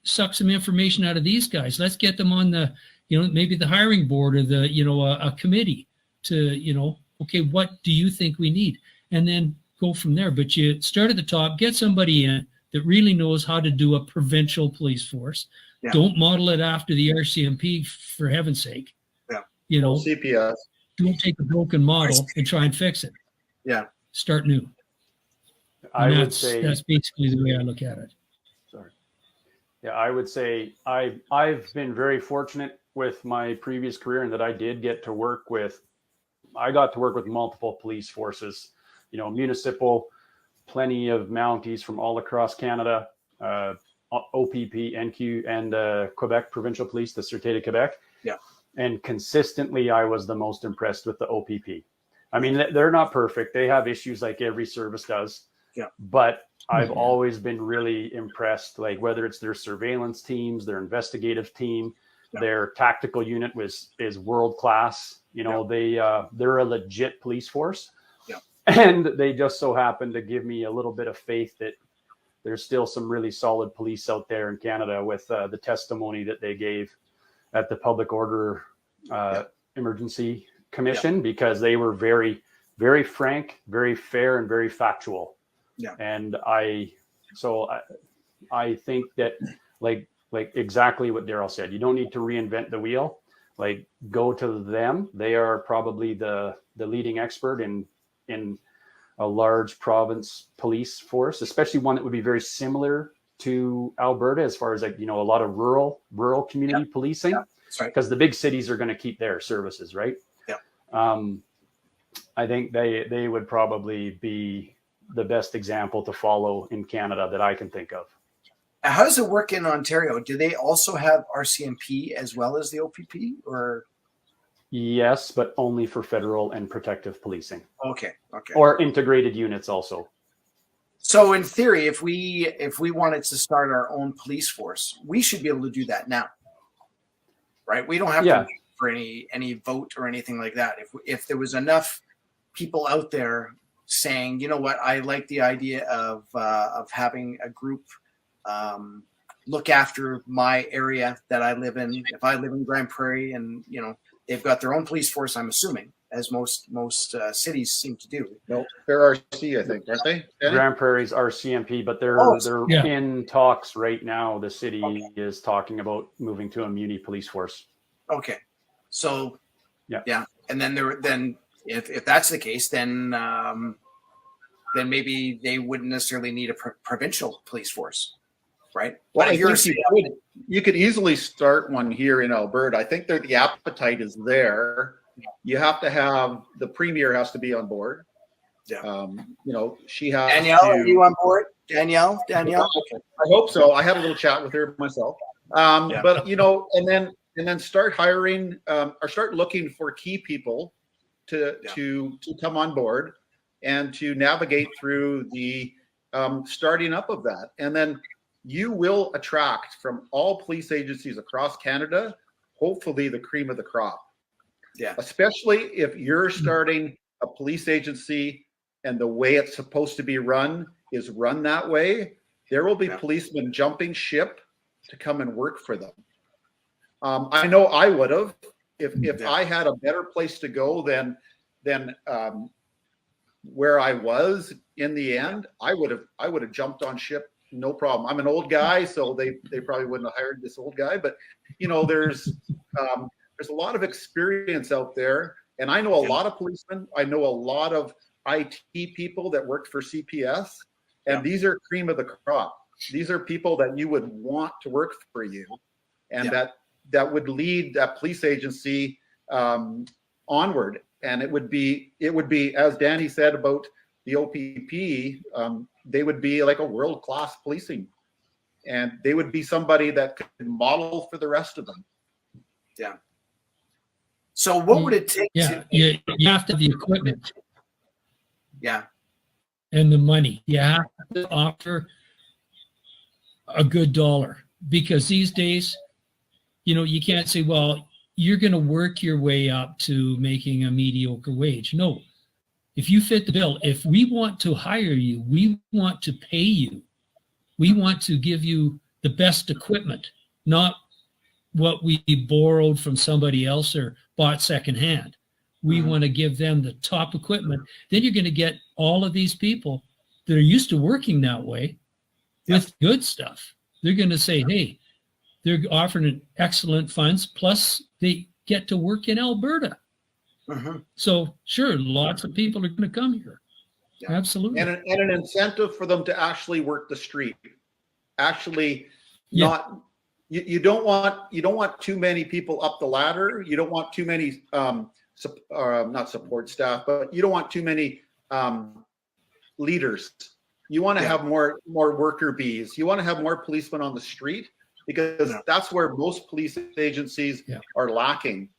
D: suck some information out of these guys. Let's get them on the, maybe the hiring board or the, a committee to, okay, what do you think we need? And then go from there. But you start at the top, get somebody in that really knows how to do a provincial police force. Yeah. Don't model it after the RCMP, for heaven's sake.
A: Yeah.
C: CPS.
D: Don't take a broken model and try and fix it.
A: Yeah.
D: Start new.
B: I would say
D: that's basically the way I look at it.
B: Sorry. Yeah, I would say I've been very fortunate with my previous career in that I got to work with multiple police forces, municipal, plenty of Mounties from all across Canada, OPP, NQ, and Quebec Provincial Police, the Sûreté de Quebec.
A: Yeah.
B: And consistently, I was the most impressed with the OPP. I mean, they're not perfect. They have issues like every service does.
A: Yeah.
B: But I've always been really impressed, like whether it's their surveillance teams, their investigative team, their tactical unit is world class. They're a legit police force.
A: Yeah.
B: And they just so happen to give me a little bit of faith that there's still some really solid police out there in Canada with the testimony that they gave at the Public Order Emergency Commission, because they were very, very frank, very fair, and very factual.
A: Yeah.
B: And I think that like exactly what Darryl said, you don't need to reinvent the wheel. Like, go to them. They are probably the leading expert in a large province police force, especially one that would be very similar to Alberta as far as a lot of rural community policing.
A: Yeah, that's right.
B: Because the big cities are going to keep their services, right?
A: Yeah.
B: I think they would probably be the best example to follow in Canada that I can think of.
A: How does it work in Ontario? Do they also have RCMP as well as the OPP, or?
B: Yes, but only for federal and protective policing.
A: Okay.
B: Or integrated units also.
A: So in theory, if we wanted to start our own police force, we should be able to do that now, right? We don't have to wait for any vote or anything like that. If there was enough people out there saying, you know what, I like the idea of having a group look after my area that I live in. If I live in Grande Prairie, and they've got their own police force, I'm assuming, as most cities seem to do.
C: No, they're RC, I think, aren't they?
B: Grande Prairie's RCMP, but they're in talks right now. The city is talking about moving to a muni police force.
A: Okay, so yeah, and then if that's the case, then maybe they wouldn't necessarily need a provincial police force, right?
C: Well, you could easily start one here in Alberta. I think the appetite is there. You have to have the premier has to be on board.
A: Yeah.
C: She has.
A: Danielle, are you on board? Danielle.
C: I hope so. I had a little chat with her myself. But and then start hiring or start looking for key people to come on board and to navigate through the starting up of that. And then you will attract from all police agencies across Canada, hopefully the cream of the crop.
A: Yeah.
C: Especially if you're starting a police agency and the way it's supposed to be run is run that way, there will be policemen jumping ship to come and work for them. I know I would have if I had a better place to go than where I was in the end. I would have jumped on ship, no problem. I'm an old guy, so they probably wouldn't have hired this old guy. But there's a lot of experience out there, and I know a lot of policemen. I know a lot of IT people that worked for CPS, and these are cream of the crop. These are people that you would want to work for you, and that would lead that police agency onward. And it would be, as Danny said about the OPP, they would be like a world-class policing, and they would be somebody that could model for the rest of them.
A: Yeah. So what would it take?
D: You have to have the equipment.
A: Yeah.
D: And the money. You have to offer a good dollar, because these days, you can't say, well, you're going to work your way up to making a mediocre wage. No. If you fit the bill, if we want to hire you, we want to pay you. We want to give you the best equipment, not what we borrowed from somebody else or bought secondhand. We want to give them the top equipment. Then you're going to get all of these people that are used to working that way with good stuff. They're going to say, hey, they're offering excellent funds, plus they get to work in Alberta. So sure, lots of people are going to come here. Absolutely.
C: And an incentive for them to actually work the street. Actually, not you don't want too many people up the ladder. You don't want too many not support staff, but you don't want too many leaders. You want to have more worker bees. You want to have more policemen on the street, because that's where most police agencies are lacking.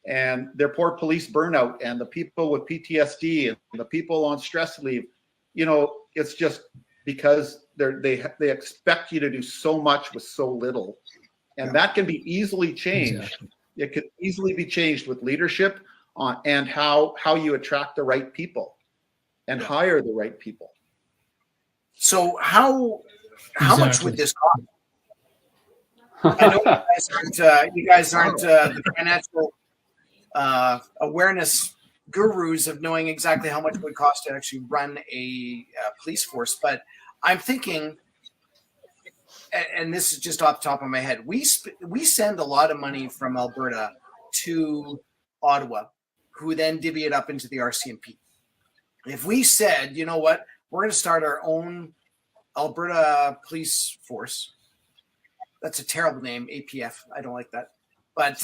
C: And their poor police burnout, and the people with PTSD, and the people on stress leave, it's just because they expect you to do so much with so little. And that can be easily changed. Exactly. It could easily be changed with leadership and how you attract the right people and hire the right people.
A: So how much would this cost? I know you guys aren't the financial awareness gurus of knowing exactly how much it would cost to actually run a police force, but I'm thinking, and this is just off the top of my head, we send a lot of money from Alberta to Ottawa, who then divvy it up into the RCMP. If we said, you know what, we're going to start our own Alberta police force. That's a terrible name, APF. I don't like that. But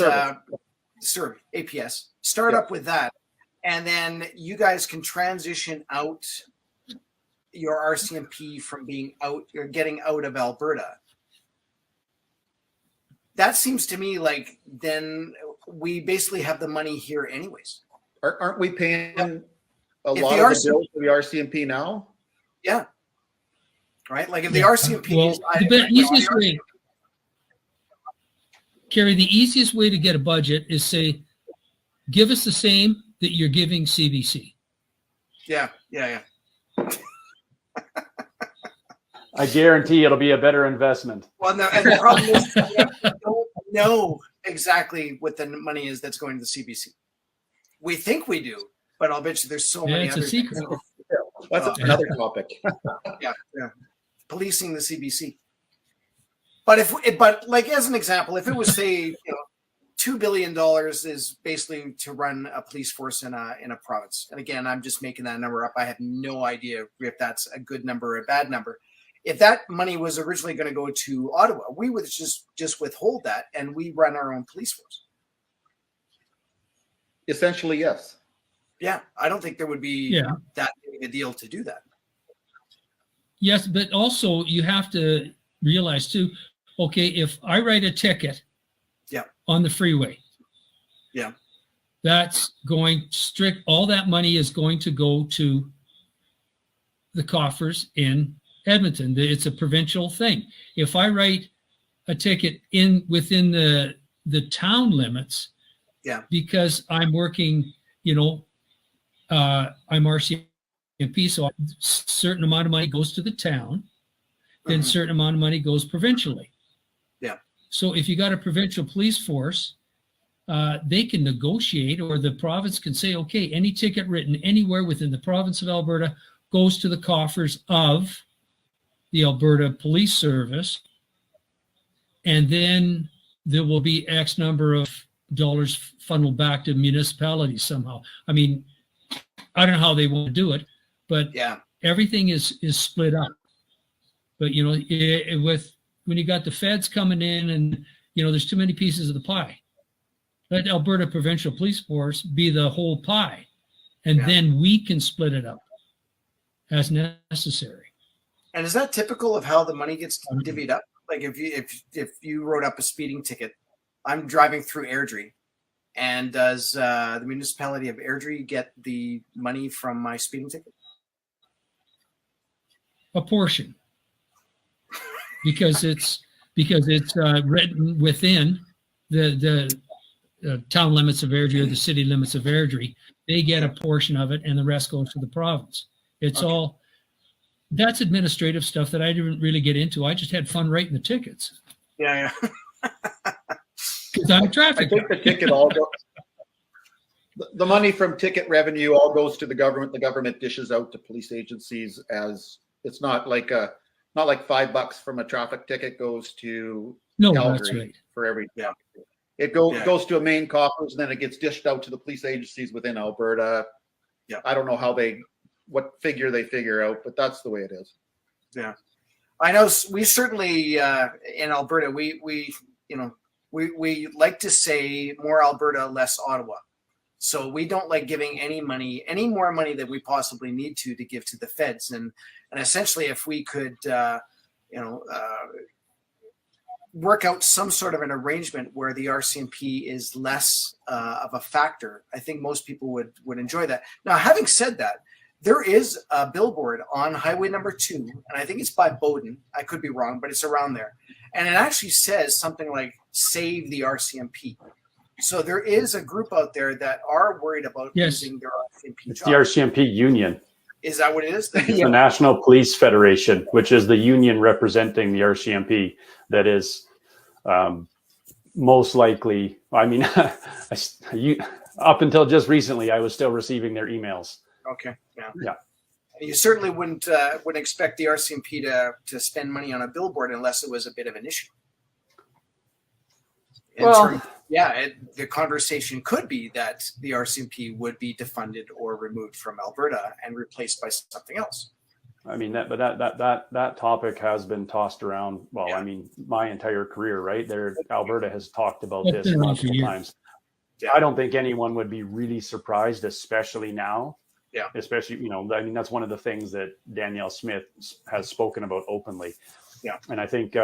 A: Service, APS. Start up with that. And then you guys can transition out your RCMP from being out, you're getting out of Alberta. That seems to me like then we basically have the money here anyways.
C: Aren't we paying a lot of the bills for the RCMP now? Yeah.
A: Right? Like if the RCMP is...
D: The easiest way, Kerry, the easiest way to get a budget is say, give us the same that you're giving CBC.
A: Yeah.
B: I guarantee it'll be a better investment.
A: Well, no, and the problem is we don't know exactly what the money is that's going to the CBC. We think we do, but I'll bet you there's so many other
D: secret.
C: That's another topic.
A: Yeah. Policing the CBC. But like as an example, if it was say $2 billion is basically to run a police force in a province, and again I'm just making that number up. I have no idea if that's a good number or a bad number. If that money was originally going to go to Ottawa, we would just withhold that and we run our own police force.
C: Essentially, yes.
A: Yeah, I don't think there would be that big a deal to do that.
D: Yes, but also you have to realize too, okay, if I write a ticket on the freeway, that's going strict, all that money is going to go to the coffers in Edmonton. It's a provincial thing. If I write a ticket within the town limits, because I'm working, I'm RCMP, so a certain amount of money goes to the town, then a certain amount of money goes provincially.
A: Yeah.
D: So if you got a provincial police force, they can negotiate, or the province can say, okay, any ticket written anywhere within the province of Alberta goes to the coffers of the Alberta Police Service, and then there will be X number of dollars funneled back to municipalities somehow. I mean, I don't know how they want to do it, but everything is split up. But when you got the feds coming in and there's too many pieces of the pie. Let Alberta Provincial Police Force be the whole pie, and then we can split it up as necessary.
A: And is that typical of how the money gets divvied up? Like if you wrote up a speeding ticket, I'm driving through Airdrie, and does the municipality of Airdrie get the money from my speeding ticket?
D: A portion, because it's written within the town limits of Airdrie or the city limits of Airdrie. They get a portion of it, and the rest goes to the province. It's all. That's administrative stuff that I didn't really get into. I just had fun writing the tickets.
A: Yeah.
D: Because I'm a traffic.
C: I think the ticket all goes. The money from ticket revenue all goes to the government. The government dishes out to police agencies as it's not like $5 from a traffic ticket goes to Calgary
D: that's right.
C: for every.
A: Yeah.
C: It goes to a main coffers, and then it gets dished out to the police agencies within Alberta.
A: Yeah.
C: I don't know what figure they figure out, but that's the way it is.
A: Yeah, I know. We certainly in Alberta, we like to say more Alberta, less Ottawa. So we don't like giving any more money than we possibly need to give to the feds. And essentially, if we could, work out some sort of an arrangement where the RCMP is less of a factor, I think most people would enjoy that. Now, having said that, there is a billboard on Highway number 2, and I think it's by Bowden. I could be wrong, but it's around there. And it actually says something like, save the RCMP. So there is a group out there that are worried about losing their RCMP
B: It's
A: job.
B: the RCMP union.
A: Is that what it is?
B: It's the National Police Federation, which is the union representing the RCMP that is most likely, I mean, up until just recently, I was still receiving their emails.
A: Okay. Yeah. You certainly wouldn't expect the RCMP to spend money on a billboard unless it was a bit of an issue. The conversation could be that the RCMP would be defunded or removed from Alberta and replaced by something else.
B: I mean that topic has been tossed around. Well, I mean, my entire career, right there, Alberta has talked about this multiple times. Yeah. I don't think anyone would be really surprised, especially now. Yeah. Especially, I mean, that's one of the things that Danielle Smith has spoken about openly. Yeah. And I think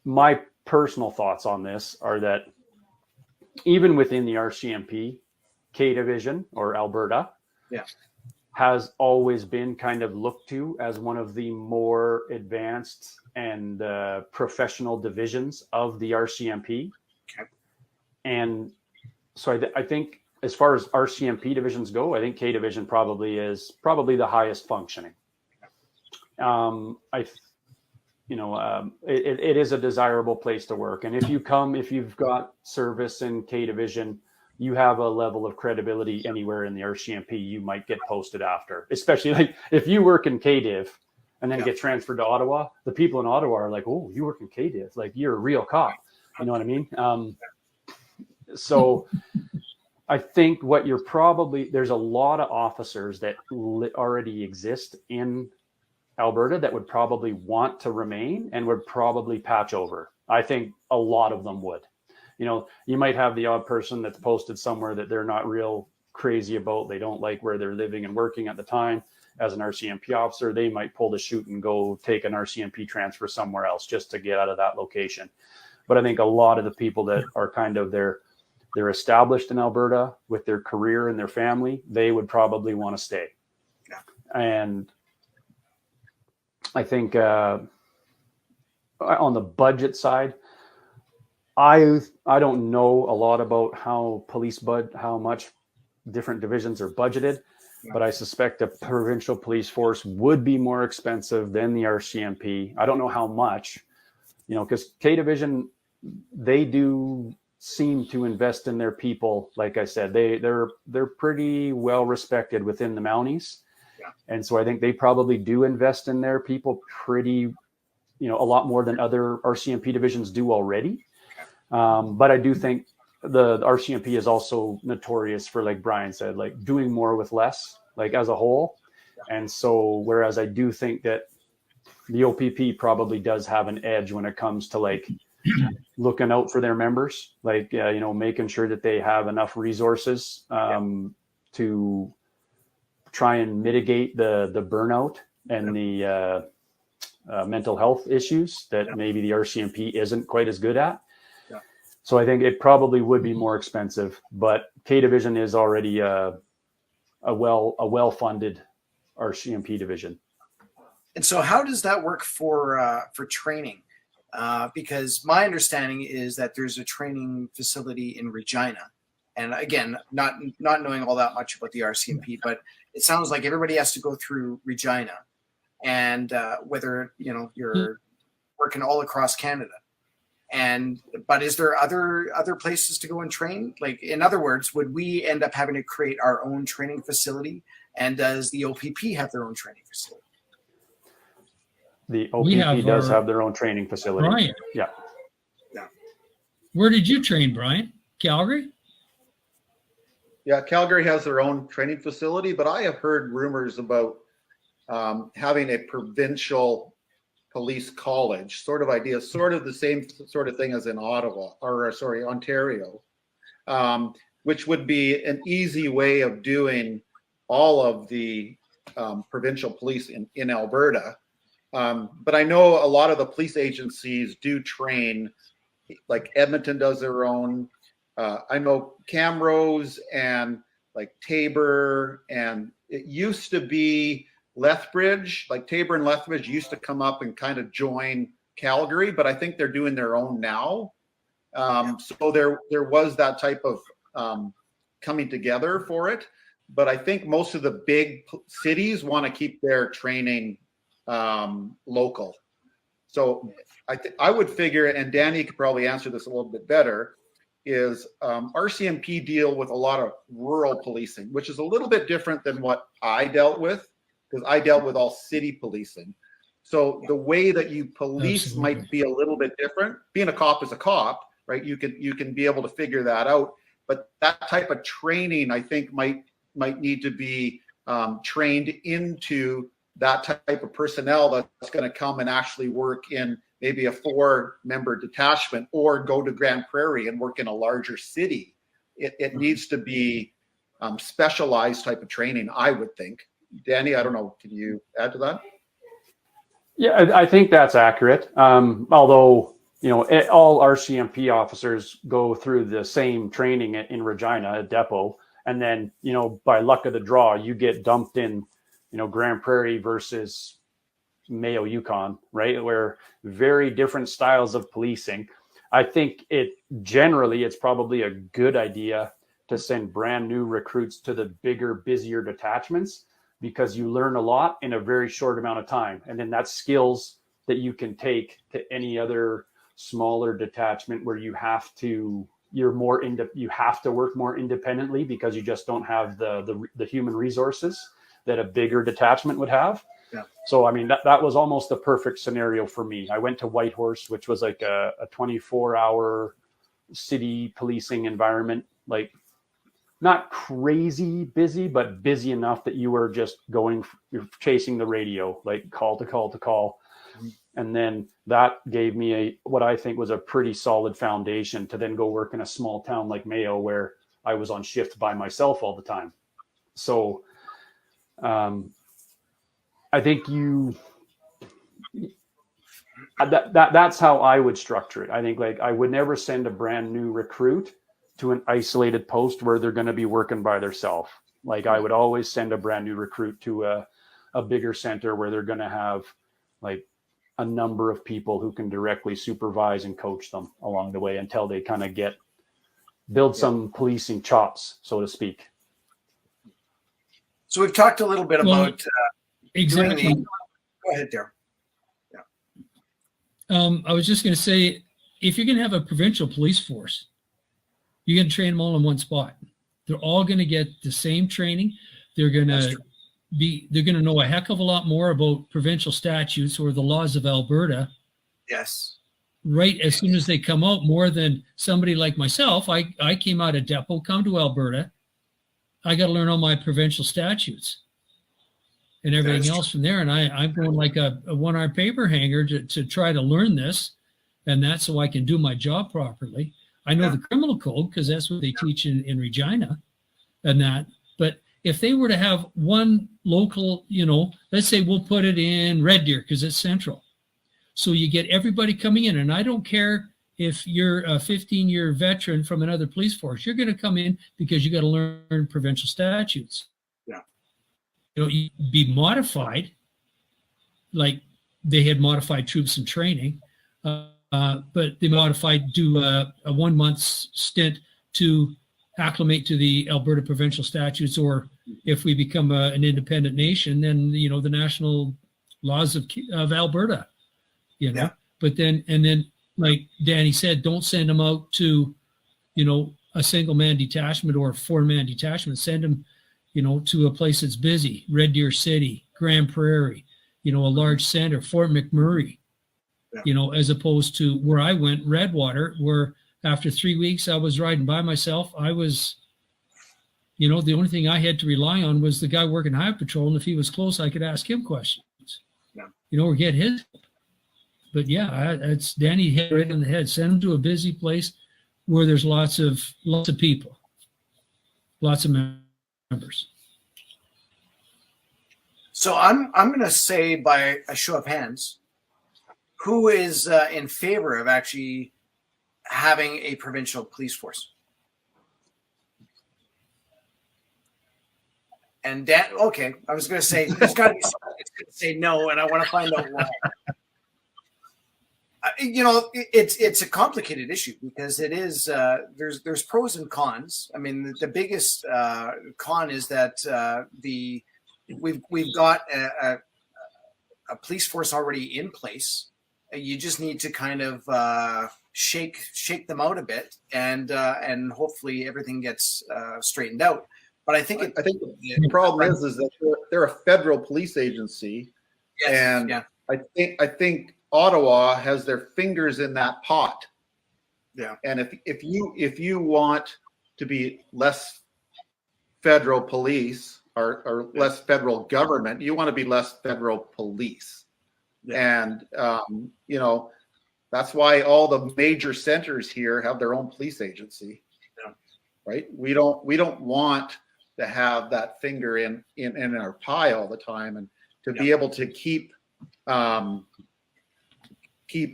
B: my personal thoughts on this are that even within the RCMP, K Division or Alberta has always been kind of looked to as one of the more advanced and professional divisions of the RCMP. Okay. And so I think as far as RCMP divisions go, I think K Division is the highest functioning. It is a desirable place to work. And if you've got service in K Division, you have a level of credibility anywhere in the RCMP, you might get posted after, especially like if you work in K Div and then get transferred to Ottawa, the people in Ottawa are like, oh, you work in K Div, like you're a real cop. You know what I mean? So I think there's a lot of officers that already exist in Alberta that would probably want to remain and would probably patch over. I think a lot of them would. You might have the odd person that's posted somewhere that they're not real crazy about. They don't like where they're living and working at the time. As an RCMP officer, they might pull the chute and go take an RCMP transfer somewhere else just to get out of that location. But I think a lot of the people that are kind of they're established in Alberta with their career and their family, they would probably want to stay. Yeah. And I think on the budget side, I don't know a lot about how how much different divisions are budgeted, but I suspect a provincial police force would be more expensive than the RCMP. I don't know how much, because K Division, they do seem to invest in their people. Like I said, they're pretty well respected within the Mounties. Yeah. And so I think they probably do invest in their people pretty, a lot more than other RCMP divisions do already. But I do think the RCMP is also notorious for, like Brian said, like doing more with less, like as a whole. And so, whereas I do think that the OPP probably does have an edge when it comes to like looking out for their members, like, making sure that they have enough resources to try and mitigate the burnout and the mental health issues that maybe the RCMP isn't quite as good at.
A: Yeah.
B: So I think it probably would be more expensive, but K Division is already a well-funded RCMP division.
A: And so how does that work for training? Because my understanding is that there's a training facility in Regina. And again, not knowing all that much about the RCMP, but it sounds like everybody has to go through Regina, and whether you're working all across Canada. But is there other places to go and train? Like, in other words, would we end up having to create our own training facility? And does the OPP have their own training facility?
B: The OPP does have their own training facility.
D: Brian.
B: Yeah.
D: Where did you train, Brian? Calgary?
C: Yeah, Calgary has their own training facility, but I have heard rumors about having a provincial police college sort of idea, sort of the same sort of thing as in Ontario, which would be an easy way of doing all of the provincial police in Alberta. But I know a lot of the police agencies do train, like Edmonton does their own. I know Camrose and like Tabor, and it used to be Lethbridge, like Tabor and Lethbridge used to come up and kind of join Calgary, but I think they're doing their own now. So there was that type of coming together for it. But I think most of the big cities want to keep their training local. So I would figure, and Danny could probably answer this a little bit better, is RCMP deal with a lot of rural policing, which is a little bit different than what I dealt with, because I dealt with all city policing. So the way that you police might be a little bit different. Being a cop is a cop, right? You can be able to figure that out. But that type of training, I think, might need to be trained into that type of personnel that's going to come and actually work in maybe a 4-member detachment, or go to Grande Prairie and work in a larger city. It needs to be specialized type of training, I would think. Danny, I don't know. Can you add to that?
B: Yeah, I think that's accurate. Although, all RCMP officers go through the same training in Regina, a depot. And then, by luck of the draw, you get dumped in, Grande Prairie versus Mayo Yukon, right? Where very different styles of policing. I think it's probably a good idea to send brand new recruits to the bigger, busier detachments, because you learn a lot in a very short amount of time. And then that's skills that you can take to any other smaller detachment where you have to work more independently, because you just don't have the human resources that a bigger detachment would have.
A: Yeah.
B: So, I mean, that was almost the perfect scenario for me. I went to Whitehorse, which was like a 24-hour city policing environment, like not crazy busy, but busy enough that you were just you're chasing the radio, like call to call to call. Mm-hmm. And then that gave me what I think was a pretty solid foundation to then go work in a small town like Mayo, where I was on shift by myself all the time. So I think that's how I would structure it. I think, like, I would never send a brand new recruit to an isolated post where they're going to be working by themselves. Like, I would always send a brand new recruit to a bigger center where they're going to have like a number of people who can directly supervise and coach them along the way until they kind of build some policing chops, so to speak.
A: So we've talked a little bit about
D: exactly.
A: Go ahead, Darryl.
D: I was just going to say, if you're going to have a provincial police force, you're going to train them all in one spot. They're all going to get the same training. They're going to know a heck of a lot more about provincial statutes or the laws of Alberta.
A: Yes.
D: Right as soon as they come out, more than somebody like myself. I came out of depot, come to Alberta. I got to learn all my provincial statutes. and everything
A: That's
D: else from there. And I'm going like a one-armed paper hanger to try to learn this, and that's so I can do my job properly. I know the criminal code because that's what they teach in Regina and that. But if they were to have one local, let's say we'll put it in Red Deer because it's central. So you get everybody coming in, and I don't care if you're a 15-year veteran from another police force, you're going to come in because you got to learn provincial statutes.
A: Yeah.
D: You be modified, like they had modified troops in training, but they modified, do a 1 month stint to acclimate to the Alberta provincial statutes, or if we become an independent nation, then, the national laws of Alberta,
A: Yeah.
D: But then, and then, like Danny said, don't send them out to, a single man detachment or a 4-man detachment. Send them, to a place that's busy, Red Deer City, Grande Prairie, a large center, Fort McMurray, as opposed to where I went, Redwater, where after 3 weeks I was riding by myself. I was, the only thing I had to rely on was the guy working highway patrol. And if he was close, I could ask him questions, or get his. But yeah, it's Danny hit right on the head. Send them to a busy place where there's lots of people, lots of members.
A: So I'm going to say by a show of hands, who is in favor of actually having a provincial police force? And Dan, okay, I was going to say there's got to be somebody that's going to say no, and I want to find out why. It's a complicated issue because it is there's pros and cons. I mean, the biggest con is that we've got a police force already in place. You just need to kind of shake them out a bit, and hopefully everything gets straightened out. But I think
C: the problem is that they're a federal police agency,
A: yes,
C: and
A: yeah.
C: I think Ottawa has their fingers in that pot.
A: Yeah.
C: And if you want to be less federal police or less federal government, you want to be less federal police. Yeah. And that's why all the major centers here have their own police agency. Yeah. Right? We don't want to have that finger in our pie all the time, and to be able to keep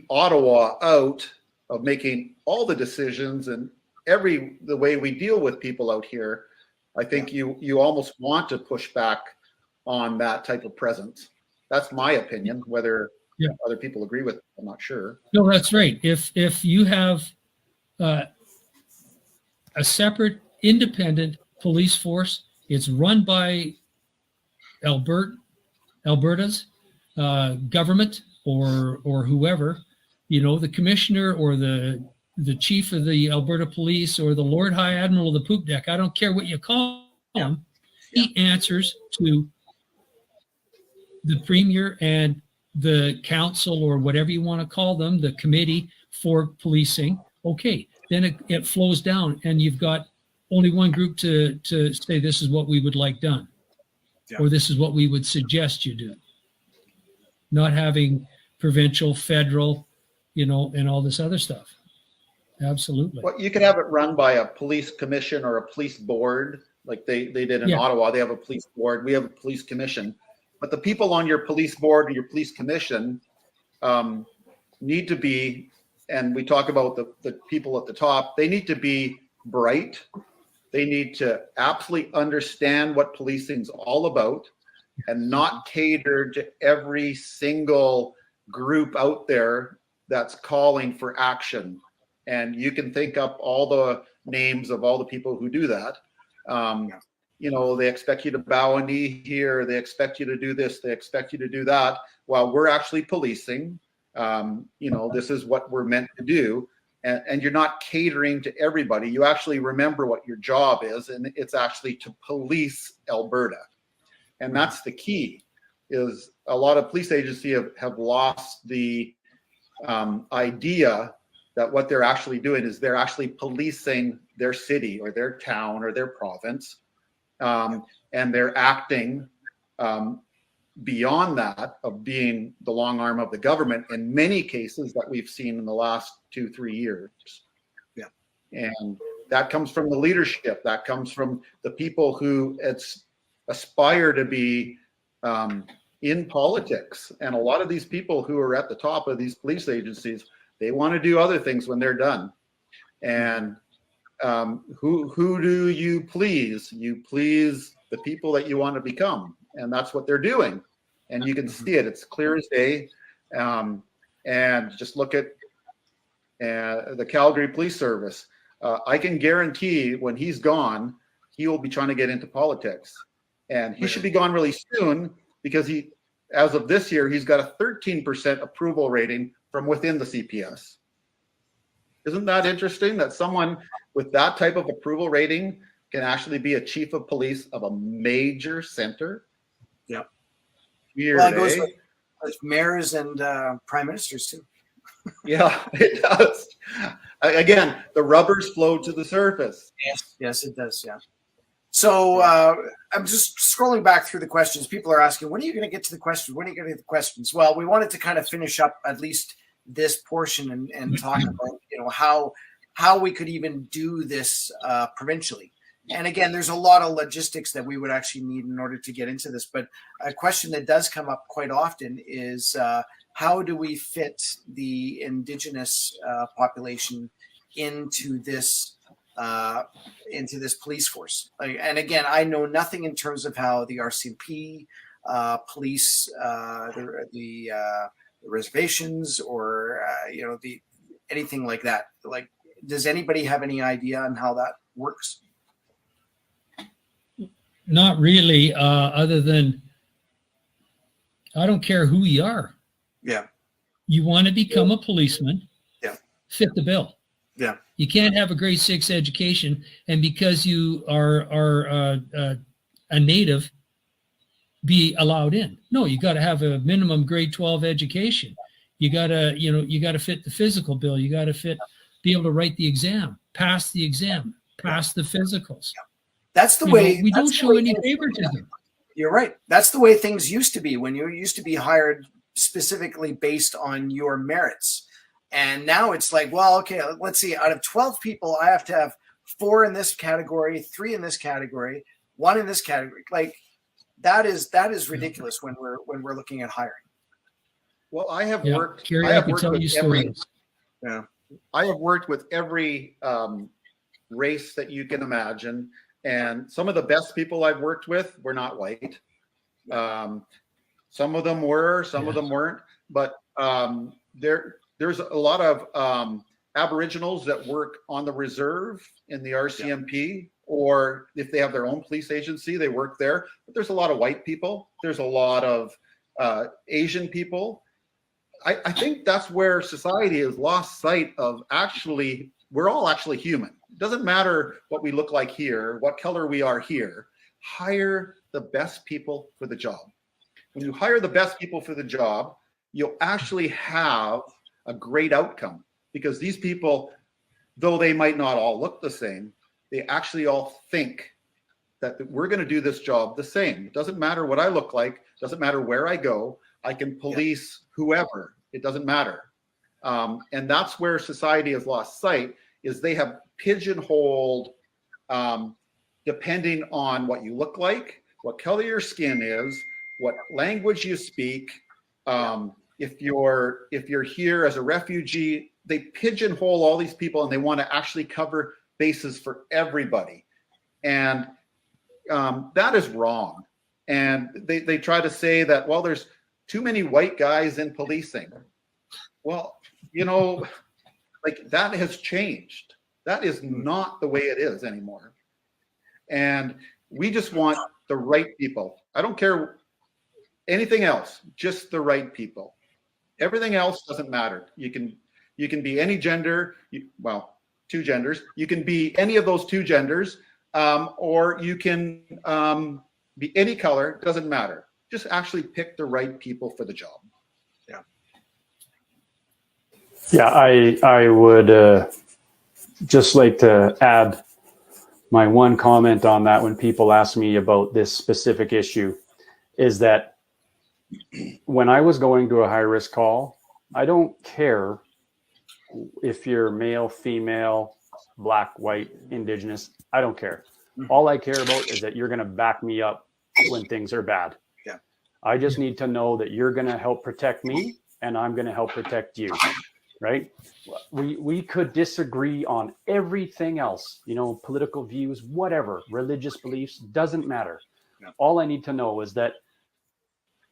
C: Ottawa out of making all the decisions and the way we deal with people out here. I think you almost want to push back on that type of presence. That's my opinion. Whether other people agree with it, I'm not sure.
D: No, that's right. If you have a separate independent police force, it's run by Alberta's government or whoever, the commissioner or the chief of the Alberta Police or the Lord High Admiral of the poop deck. I don't care what you call him. He answers to the premier and the council, or whatever you want to call them, the committee for policing. Okay, then it flows down, and you've got only one group to say this is what we would like done, or this is what we would suggest you do. Not having provincial, federal, and all this other stuff. Absolutely.
C: Well, you could have it run by a police commission or a police board, like they did in Ottawa. They have a police board. We have a police commission. But the people on your police board or your police commission need to be, and we talk about the people at the top, they need to be bright. They need to absolutely understand what policing's all about and not cater to every single group out there that's calling for action. And you can think up all the names of all the people who do that. They expect you to bow a knee here. They expect you to do this. They expect you to do that. While we're actually policing, this is what we're meant to do. And you're not catering to everybody. You actually remember what your job is, and it's actually to police Alberta. And that's the key, is a lot of police agencies have lost the idea that what they're actually doing is they're actually policing their city or their town or their province. And they're acting beyond that of being the long arm of the government in many cases that we've seen in the last 2-3 years.
A: Yeah.
C: And that comes from the leadership. That comes from the people who aspire to be in politics. And a lot of these people who are at the top of these police agencies, they want to do other things when they're done. And who do you please? You please the people that you want to become. And that's what they're doing. And you can see it. It's clear as day. And just look at the Calgary Police Service. I can guarantee when he's gone, he will be trying to get into politics. And he should be gone really soon because as of this year, he's got a 13% approval rating from within the CPS. Isn't that interesting that someone with that type of approval rating can actually be a chief of police of a major center?
A: Yeah.
C: Weird,
A: well, it goes with mayors and prime ministers too.
C: Yeah, it does. Again, the rubbers flow to the surface.
A: Yes, it does. Yeah. So I'm just scrolling back through the questions. People are asking, when are you going to get to the questions? When are you going to get the questions? Well, we wanted to kind of finish up at least this portion and talk about how we could even do this provincially. And again, there's a lot of logistics that we would actually need in order to get into this. But a question that does come up quite often is how do we fit the Indigenous population into this police force? And again, I know nothing in terms of how the RCMP police the reservations or anything like that. Like, does anybody have any idea on how that works?
D: Not really, other than I don't care who you are.
A: Yeah.
D: You want to become a policeman.
A: Yeah.
D: Fit the bill.
A: Yeah.
D: You can't have a grade 6 education, and because you are a native, be allowed in. No, you got to have a minimum grade 12 education. You got to fit the physical bill. You got to be able to write the exam, pass the exam, pass the physicals.
A: Yeah. That's the way
D: we don't show any favoritism.
A: You're right. That's the way things used to be when you used to be hired specifically based on your merits. And now it's like, well, okay, let's see. Out of 12 people, I have to have 4 in this category, 3 in this category, 1 in this category. Like that is ridiculous when we're looking at hiring.
C: Well, I have worked.
D: Kerry,
C: I have
D: can
C: worked
D: tell
C: with
D: you
C: every.
D: stories.
A: Yeah.
C: I have worked with every race that you can imagine, and some of the best people I've worked with were not white. Some of them were, some of them weren't. But there's a lot of Aboriginals that work on the reserve in the RCMP, or if they have their own police agency, they work there. But there's a lot of white people. There's a lot of Asian people. I think that's where society has lost sight of actually, we're all actually human. It doesn't matter what we look like here, what color we are here. Hire the best people for the job. When you hire the best people for the job, you'll actually have a great outcome, because these people, though they might not all look the same, they actually all think that we're going to do this job the same. It doesn't matter what I look like. It doesn't matter where I go. I can police whoever. It doesn't matter. And that's where society has lost sight, is they have pigeonholed, depending on what you look like, what color your skin is, what language you speak. If you're here as a refugee, they pigeonhole all these people, and they want to actually cover bases for everybody. And that is wrong. And they try to say that, well, there's too many white guys in policing. Well, like that has changed. That is not the way it is anymore. And we just want the right people. I don't care anything else, just the right people. Everything else doesn't matter. You can be any gender, two genders. You can be any of those two genders, or you can be any color, doesn't matter. Just actually pick the right people for the job. Yeah.
B: Yeah, I would just like to add my one comment on that when people ask me about this specific issue, is that when I was going to a high risk call, I don't care if you're male, female, black, white, indigenous. I don't care. All I care about is that you're going to back me up when things are bad.
A: Yeah.
B: I just need to know that you're going to help protect me and I'm going to help protect you. Right? We could disagree on everything else, political views, whatever, religious beliefs, doesn't matter.
A: Yeah.
B: All I need to know is that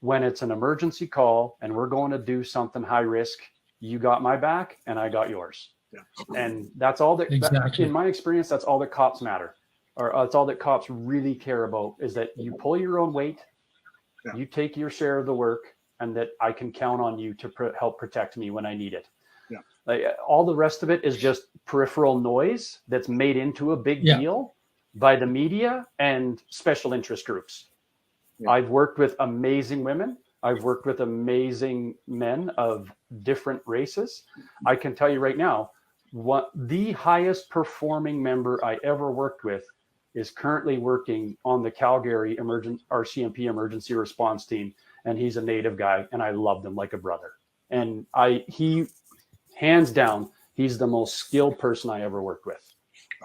B: when it's an emergency call and we're going to do something high risk, you got my back and I got yours.
A: Yeah.
B: And that's all that,
D: Exactly.
B: in my experience, that's all that cops matter, or that's all that cops really care about, is that you pull your own weight,
A: Yeah.
B: you take your share of the work, and that I can count on you to help protect me when I need it.
A: Yeah.
B: Like, all the rest of it is just peripheral noise that's made into a big deal by the media and special interest groups.
C: Yeah.
B: I've worked with amazing women. I've worked with amazing men of different races. I can tell you right now, what the highest performing member I ever worked with is currently working on the Calgary RCMP emergency response team. And he's a native guy and I loved him like a brother. And he hands down, he's the most skilled person I ever worked with.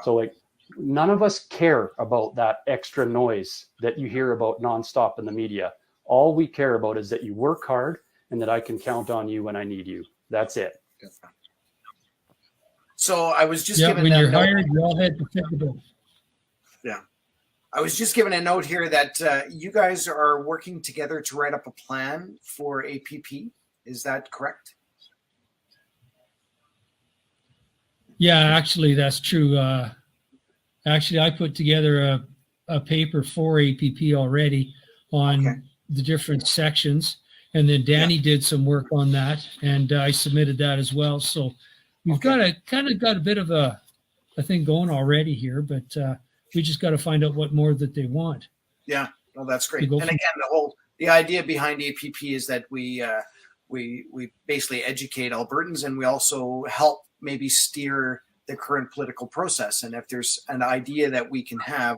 B: So like, none of us care about that extra noise that you hear about nonstop in the media. All we care about is that you work hard and that I can count on you when I need you. That's it.
A: So I was just
D: Yeah,
A: given
D: when
A: that
D: you're
A: note.
D: hired, you all had to fit the bill.
A: I was just given a note here that you guys are working together to write up a plan for APP. Is that correct?
D: Yeah, actually, that's true. Actually, I put together a paper for APP already on the different sections. And then Danny did some work on that, and I submitted that as well. So we've got a bit of a thing going already here, but we just got to find out what more that they want.
A: Yeah, well, that's great.
D: go
A: And
D: from-
A: again, the idea behind APP is that we basically educate Albertans, and we also help maybe steer the current political process. And if there's an idea that we can have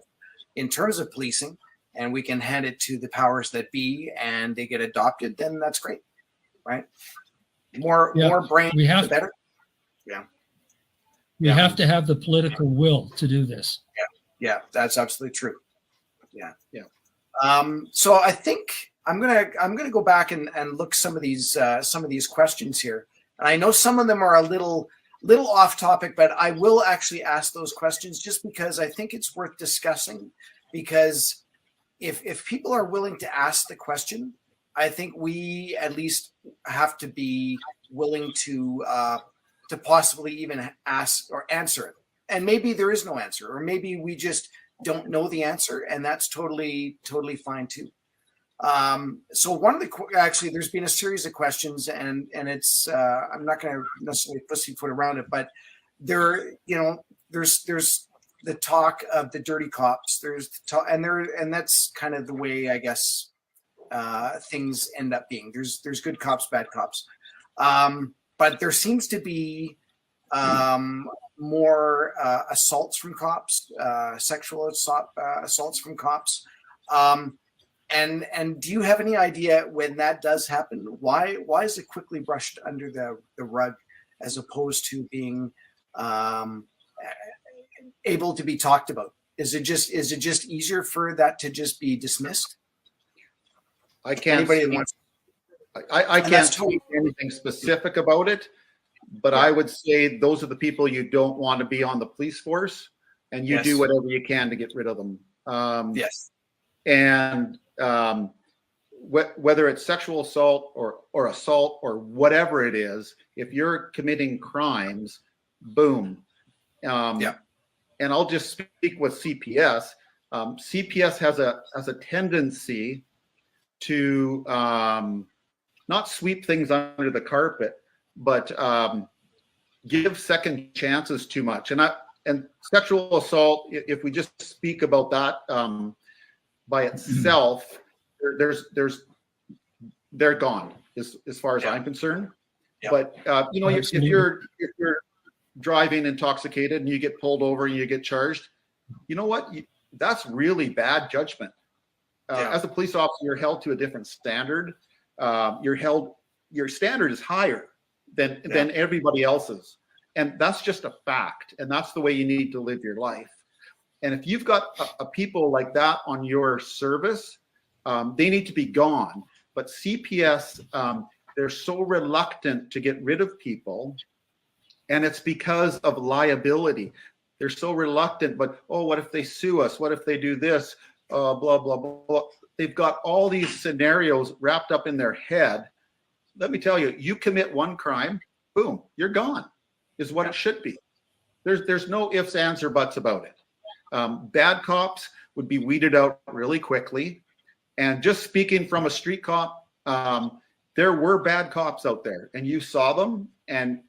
A: in terms of policing, and we can hand it to the powers that be, and they get adopted, then that's great, right? More brains, the better.
D: We have to have the political will to do this.
A: Yeah, that's absolutely true. Yeah. So I think I'm gonna go back and look some of these questions here. And I know some of them are a little off topic, but I will actually ask those questions just because I think it's worth discussing. Because if people are willing to ask the question, I think we at least have to be willing to possibly even ask or answer it. And maybe there is no answer, or maybe we just don't know the answer, and that's totally fine too. So one of actually, there's been a series of questions, and it's I'm not going to necessarily pussyfoot around it, but there's the talk of the dirty cops. There's the talk, and that's kind of the way I guess things end up being. There's good cops, bad cops, but there seems to be more assaults from cops, sexual assaults from cops. And do you have any idea when that does happen? Why is it quickly brushed under the rug as opposed to being able to be talked about? Is it just easier for that to just be dismissed?
C: I can't. I can't speak anything specific about it, but I would say those are the people you don't want to be on the police force, and you do whatever you can to get rid of them. And whether it's sexual assault or assault or whatever it is, if you're committing crimes, boom. And I'll just speak with CPS. CPS has a tendency to not sweep things under the carpet, but give second chances too much. And sexual assault, if we just speak about that by itself, they're gone as far as I'm concerned. But if you're driving intoxicated and you get pulled over and you get charged, you know what? That's really bad judgment. As a police officer, you're held to a different standard. your standard is higher than everybody else's. And that's just a fact. And that's the way you need to live your life. And if you've got a people like that on your service, they need to be gone. But CPS, they're so reluctant to get rid of people. And it's because of liability. They're so reluctant, but, oh, what if they sue us? What if they do this? Blah, blah, blah, blah. They've got all these scenarios wrapped up in their head. Let me tell you, you commit one crime, boom, you're gone, is what it should be. There's no ifs, ands, or buts about it. Bad cops would be weeded out really quickly. And just speaking from a street cop, there were bad cops out there, and you saw them, and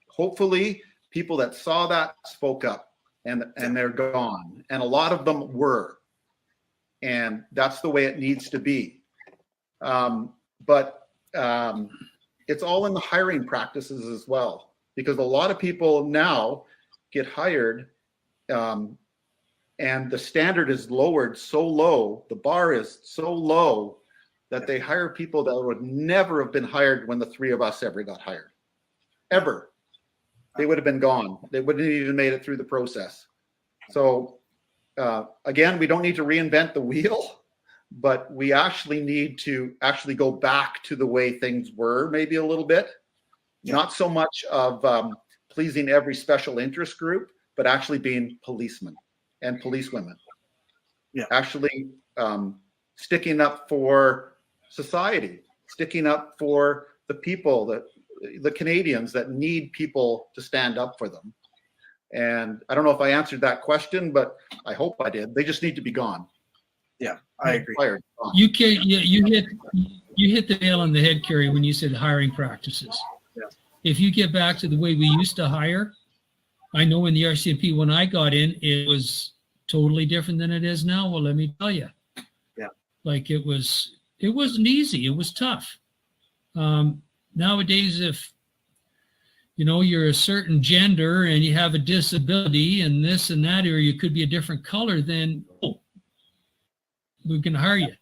C: hopefully people that saw that spoke up, and they're gone. And a lot of them were. And that's the way it needs to be. But it's all in the hiring practices as well, because a lot of people now get hired and the standard is lowered so low, the bar is so low that they hire people that would never have been hired when the three of us ever got hired. Ever. They would have been gone. They wouldn't have even made it through the process. So again, we don't need to reinvent the wheel, but we actually need to actually go back to the way things were maybe a little bit. Not so much of pleasing every special interest group, but actually being policemen and policewomen. Actually sticking up for society, sticking up for the people, the Canadians that need people to stand up for them. And I don't know if I answered that question, but I hope I did. They just need to be gone.
A: Yeah, I agree.
D: You hit the nail on the head, Kerry, when you said hiring practices.
A: Yeah.
D: If you get back to the way we used to hire, I know in the RCMP when I got in, it was totally different than it is now. Well, let me tell you.
A: Yeah.
D: Like it wasn't easy. It was tough. Nowadays, if you're a certain gender and you have a disability and this and that, or you could be a different color, then we can hire you.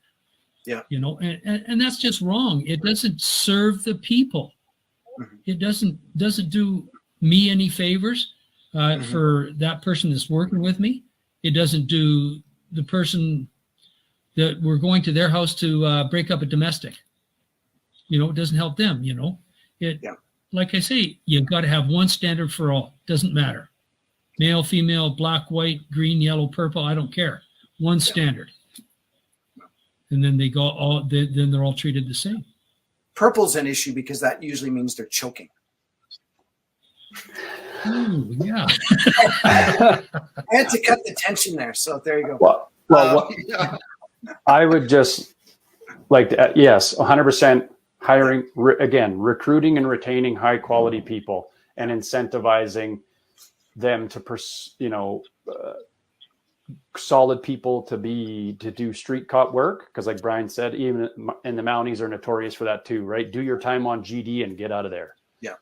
A: Yeah.
D: And that's just wrong. It doesn't serve the people. Mm-hmm. It doesn't do me any favors for that person that's working with me. It doesn't do the person that we're going to their house to break up a domestic. It doesn't help them, Like I say, you've got to have one standard for all. Doesn't matter. Male, female, black, white, green, yellow, purple, I don't care. One standard. And then they go then they're all treated the same.
A: Purple's an issue because that usually means they're choking.
D: Ooh, yeah.
A: I had to cut the tension there, so there you go.
B: I would just like to, yes, 100% hiring, again, recruiting and retaining high quality people and incentivizing them to solid people to do street cop work. Because like Brian said, even in the Mounties are notorious for that too, right? Do your time on GD and get out of there.
A: Yeah.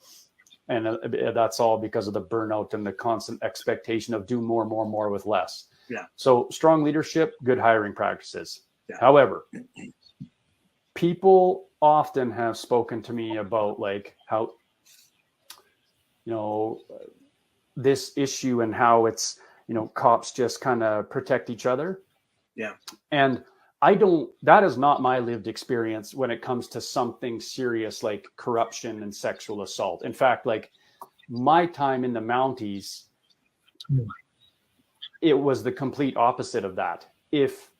B: And that's all because of the burnout and the constant expectation of do more with less.
A: Yeah.
B: So strong leadership, good hiring practices.
A: Yeah.
B: However, people often have spoken to me about like how, this issue and how it's, cops just kind of protect each other.
A: Yeah.
B: And that is not my lived experience when it comes to something serious like corruption and sexual assault. In fact, like my time in the Mounties, it was the complete opposite of that. If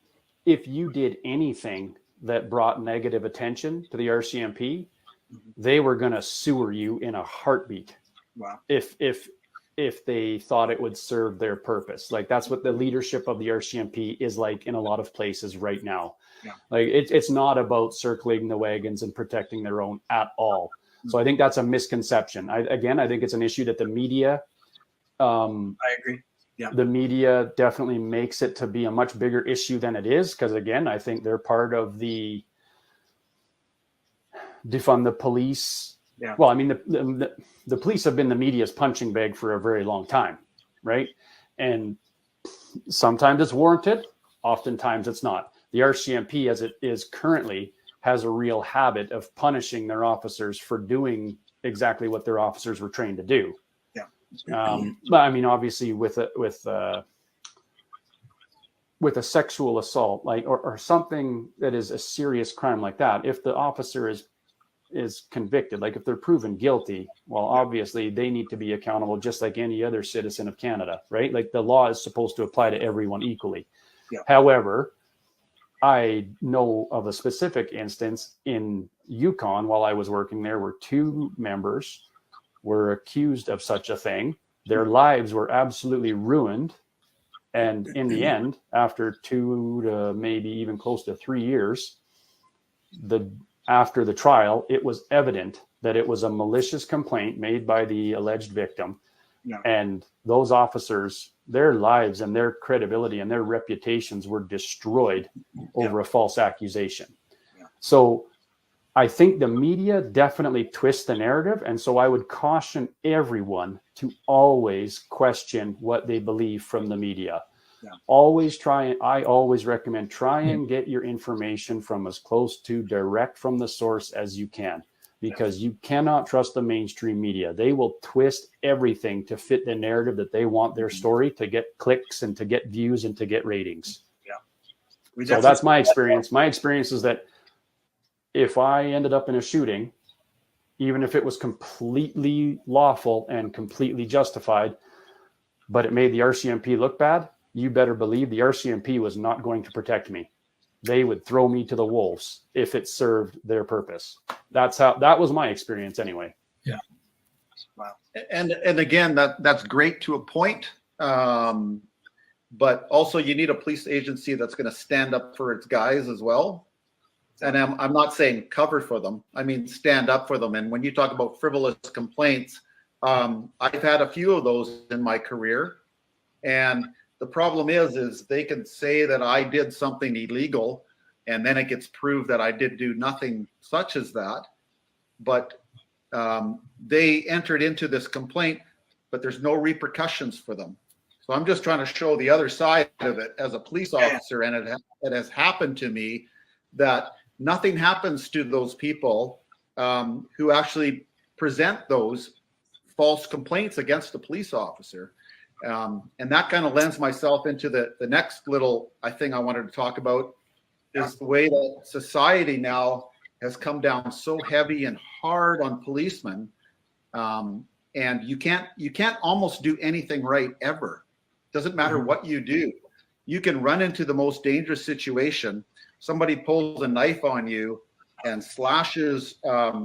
B: you did anything that brought negative attention to the RCMP, they were going to sewer you in a heartbeat.
A: Wow.
B: If they thought it would serve their purpose. Like that's what the leadership of the RCMP is like in a lot of places right now.
A: Yeah.
B: Like it's not about circling the wagons and protecting their own at all. So I think that's a misconception. I think it's an issue that the media,
A: I agree. Yeah.
B: The media definitely makes it to be a much bigger issue than it is. Because again, I think they're part of the defund the police.
A: Yeah.
B: Well, I mean, the police have been the media's punching bag for a very long time, right? And sometimes it's warranted, oftentimes it's not. The RCMP, as it is currently, has a real habit of punishing their officers for doing exactly what their officers were trained to do. But I mean, obviously with a sexual assault, like, or something that is a serious crime like that, if the officer is convicted, like if they're proven guilty, well, obviously they need to be accountable just like any other citizen of Canada, right? Like the law is supposed to apply to everyone equally. However, I know of a specific instance in Yukon while I was working there where 2 members were accused of such a thing. Their lives were absolutely ruined. And in the end, after 2 to maybe even close to 3 years, after the trial, it was evident that it was a malicious complaint made by the alleged victim. And those officers, their lives and their credibility and their reputations were destroyed over a false accusation. So I think the media definitely twists the narrative. And so I would caution everyone to always question what they believe from the media. I always recommend try and get your information from as close to direct from the source as you can, because you cannot trust the mainstream media. They will twist everything to fit the narrative that they want their story to get clicks and to get views and to get ratings. So that's my experience. My experience is that if I ended up in a shooting, even if it was completely lawful and completely justified, but it made the RCMP look bad, you better believe the RCMP was not going to protect me. They would throw me to the wolves if it served their purpose. That was my experience anyway.
C: Wow. And again, that's great to a point. But also you need a police agency that's going to stand up for its guys as well. And I'm not saying cover for them. I mean, stand up for them. And when you talk about frivolous complaints, I've had a few of those in my career. And the problem is they can say that I did something illegal, and then it gets proved that I did do nothing such as that. But they entered into this complaint, but there's no repercussions for them. So I'm just trying to show the other side of it as a police officer, and it has happened to me that nothing happens to those people who actually present those false complaints against a police officer. And that kind of lends myself into the next little thing I wanted to talk about is the way that society now has come down so heavy and hard on policemen. And you can't almost do anything right ever. Doesn't matter what you do. You can run into the most dangerous situation. Somebody pulls a knife on you and slashes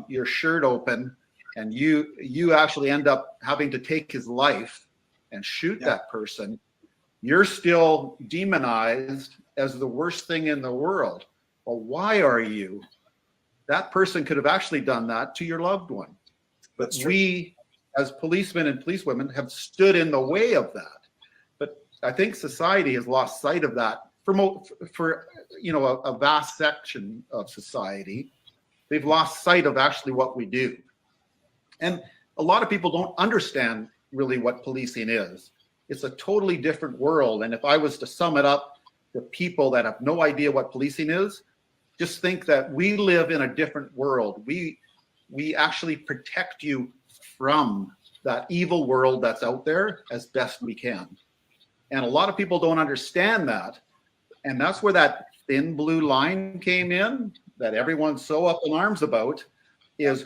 C: your shirt open, and you actually end up having to take his life and shoot that person. You're still demonized as the worst thing in the world. Well, why are you? That person could have actually done that to your loved one. But we, as policemen and policewomen, have stood in the way of that. But I think society has lost sight of that for a vast section of society. They've lost sight of actually what we do. And a lot of people don't understand really what policing is. It's a totally different world. And if I was to sum it up to people that have no idea what policing is, just think that we live in a different world. We actually protect you from that evil world that's out there as best we can. And a lot of people don't understand that. And that's where that thin blue line came in that everyone's so up in arms about, is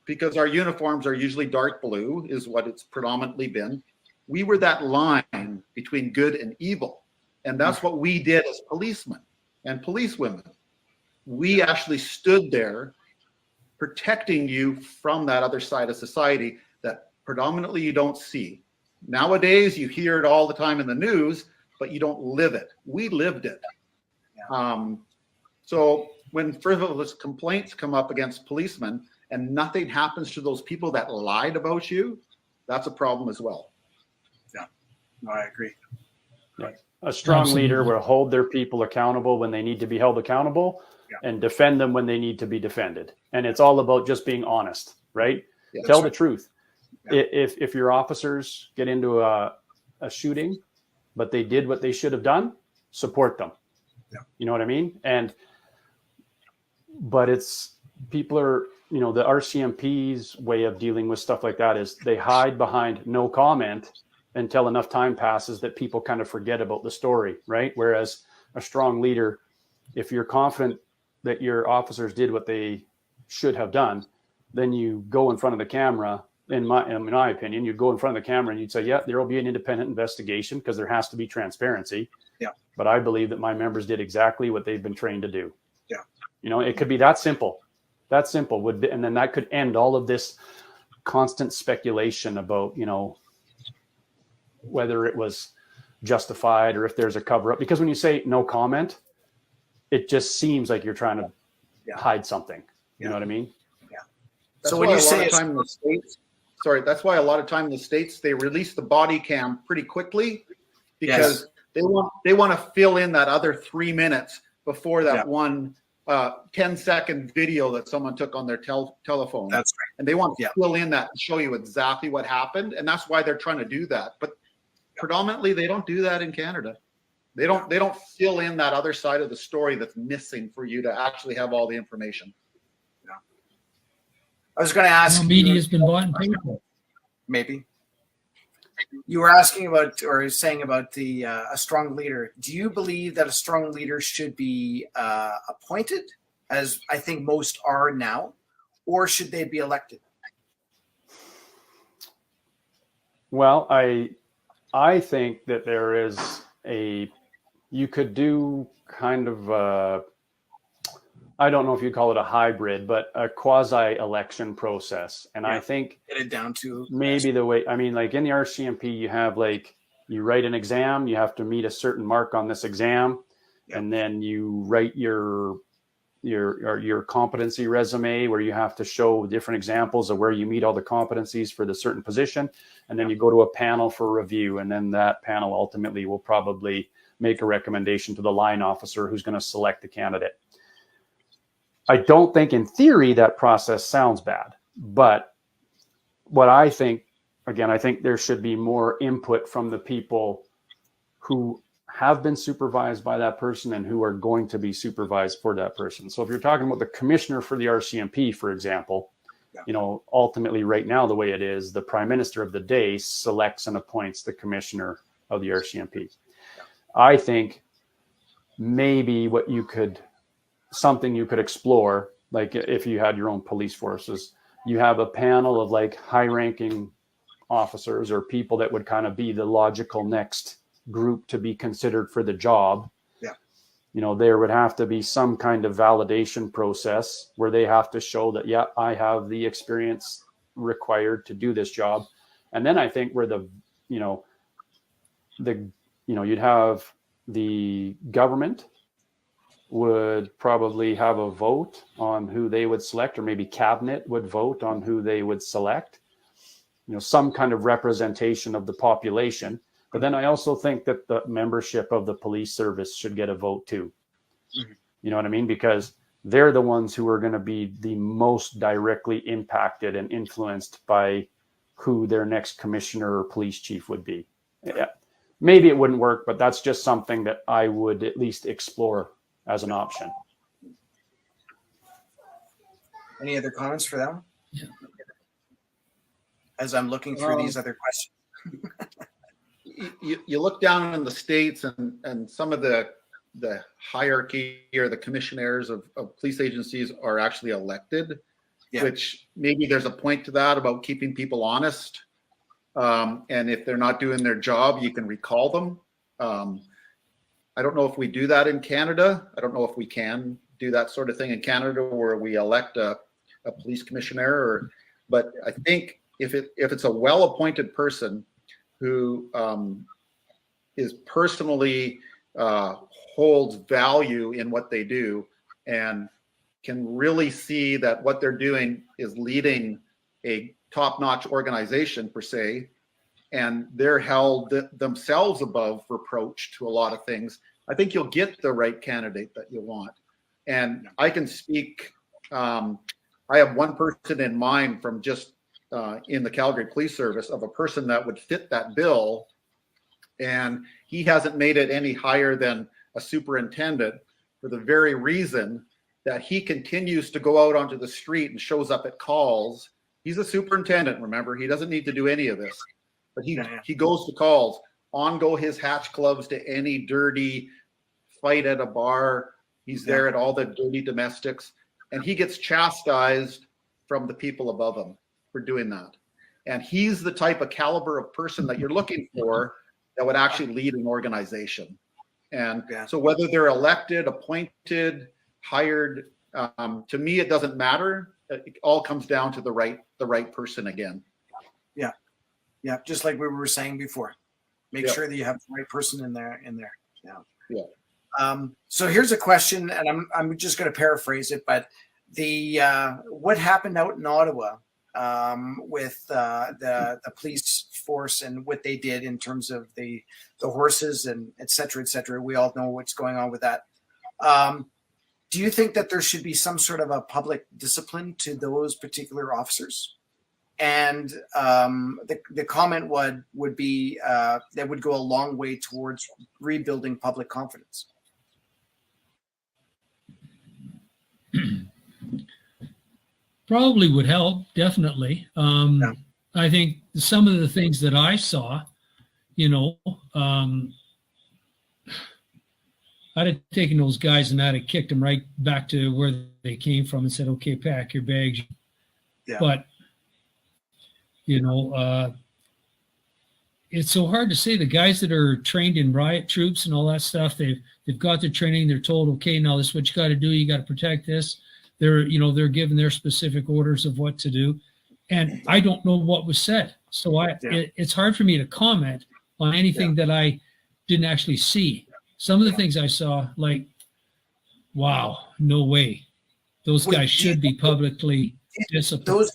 C: because our uniforms are usually dark blue, is what it's predominantly been. We were that line between good and evil. And that's what we did as policemen and policewomen. We actually stood there protecting you from that other side of society that predominantly you don't see. Nowadays, you hear it all the time in the news, but you don't live it. We lived it. So when frivolous complaints come up against policemen and nothing happens to those people that lied about you, that's a problem as well.
A: Yeah, no, I agree.
B: Right. A strong leader will hold their people accountable when they need to be held accountable and defend them when they need to be defended. And it's all about just being honest, right?
C: Yeah,
B: tell the truth. Yeah. If your officers get into a shooting, but they did what they should have done, support them. Yeah. You know what I mean? And but it's people are, you know, the RCMP's way of dealing with stuff like that is they hide behind no comment until enough time passes that people kind of forget about the story, right? Whereas a strong leader, if you're confident that your officers did what they should have done, then you go in front of the camera. In my opinion, you'd go in front of the camera and you'd say, yeah, there will be an independent investigation because there has to be transparency.
A: Yeah.
B: But I believe that my members did exactly what they've been trained to do.
A: Yeah.
B: You know, it could be that simple. That simple would be, and then that could end all of this constant speculation about, you know, whether it was justified or if there's a cover up. Because when you say no comment, it just seems like you're trying to hide something. You know what I mean?
A: Yeah.
C: That's
A: So when
C: why
A: you
C: a
A: say
C: lot of time in the States, that's why a lot of time in the States, they release the body cam pretty quickly because they want to fill in that other 3 minutes before that one 10-second video that someone took on their telephone.
A: That's right.
C: And they want to fill in that and show you exactly what happened. And that's why they're trying to do that. But predominantly, they don't do that in Canada. They don't fill in that other side of the story that's missing for you to actually have all the information.
A: Yeah. I was going to ask.
D: Media has been bought and paid for.
A: Maybe. You were asking about or saying about the a strong leader. Do you believe that a strong leader should be appointed, as I think most are now, or should they be elected?
B: Well, I think that there is you could do kind of I don't know if you call it a hybrid, but a quasi-election process. And I think
A: get it down to
B: maybe the way, I mean, like in the RCMP, you have like, you write an exam, you have to meet a certain mark on this exam, and then you write your competency resume where you have to show different examples of where you meet all the competencies for the certain position. And then you go to a panel for review. And then that panel ultimately will probably make a recommendation to the line officer who's going to select the candidate. I don't think in theory that process sounds bad, but what I think, again, I think there should be more input from the people who have been supervised by that person and who are going to be supervised for that person. So if you're talking about the commissioner for the RCMP, for example, you know, ultimately right now, the way it is, the prime minister of the day selects and appoints the commissioner of the RCMP. I think maybe something you could explore, like if you had your own police forces, you have a panel of like high-ranking officers or people that would kind of be the logical next group to be considered for the job. You know, there would have to be some kind of validation process where they have to show that, yeah, I have the experience required to do this job. And then I think where you'd have the government would probably have a vote on who they would select, or maybe cabinet would vote on who they would select, you know, some kind of representation of the population. But then I also think that the membership of the police service should get a vote too. Mm-hmm. You know what I mean? Because they're the ones who are going to be the most directly impacted and influenced by who their next commissioner or police chief would be. Yeah. Maybe it wouldn't work, but that's just something that I would at least explore as an option.
A: Any other comments for them?
D: Yeah.
A: As I'm looking through these other questions.
C: You look down in the States and some of the hierarchy or the commissioners of police agencies are actually elected, which maybe there's a point to that about keeping people honest. And if they're not doing their job, you can recall them. I don't know if we do that in Canada. I don't know if we can do that sort of thing in Canada where we elect a police commissioner, but I think if it's a well-appointed person who is personally holds value in what they do and can really see that what they're doing is leading a top-notch organization per se, and they're held themselves above reproach to a lot of things, I think you'll get the right candidate that you want. And I can speak, I have one person in mind from just in the Calgary Police Service of a person that would fit that bill, and he hasn't made it any higher than a superintendent for the very reason that he continues to go out onto the street and shows up at calls. He's a superintendent, remember, he doesn't need to do any of this, but he goes to calls, on go his hatch gloves to any dirty fight at a bar. He's there at all the dirty domestics, and he gets chastised from the people above him for doing that. And he's the type of caliber of person that you're looking for that would actually lead an organization. And so whether they're elected, appointed, hired, to me, it doesn't matter. It all comes down to the right person again.
A: Yeah. Just like we were saying before, make sure that you have the right person in there. So here's a question, and I'm just going to paraphrase it, but what happened out in Ottawa with the police force and what they did in terms of the horses and et cetera, we all know what's going on with that. Do you think that there should be some sort of a public discipline to those particular officers? And the comment would be that would go a long way towards rebuilding public confidence.
D: Probably would help, definitely. I think some of the things that I saw, I'd have taken those guys and I'd have kicked them right back to where they came from and said, okay, pack your bags. Yeah. But, it's so hard to say. The guys that are trained in riot troops and all that stuff, they've got their training. They're told, okay, now this is what you got to do. You got to protect this. They're given their specific orders of what to do. And I don't know what was said. So it's hard for me to comment on anything that I didn't actually see. Some of the things I saw, like, wow, no way. Those guys should be publicly disciplined.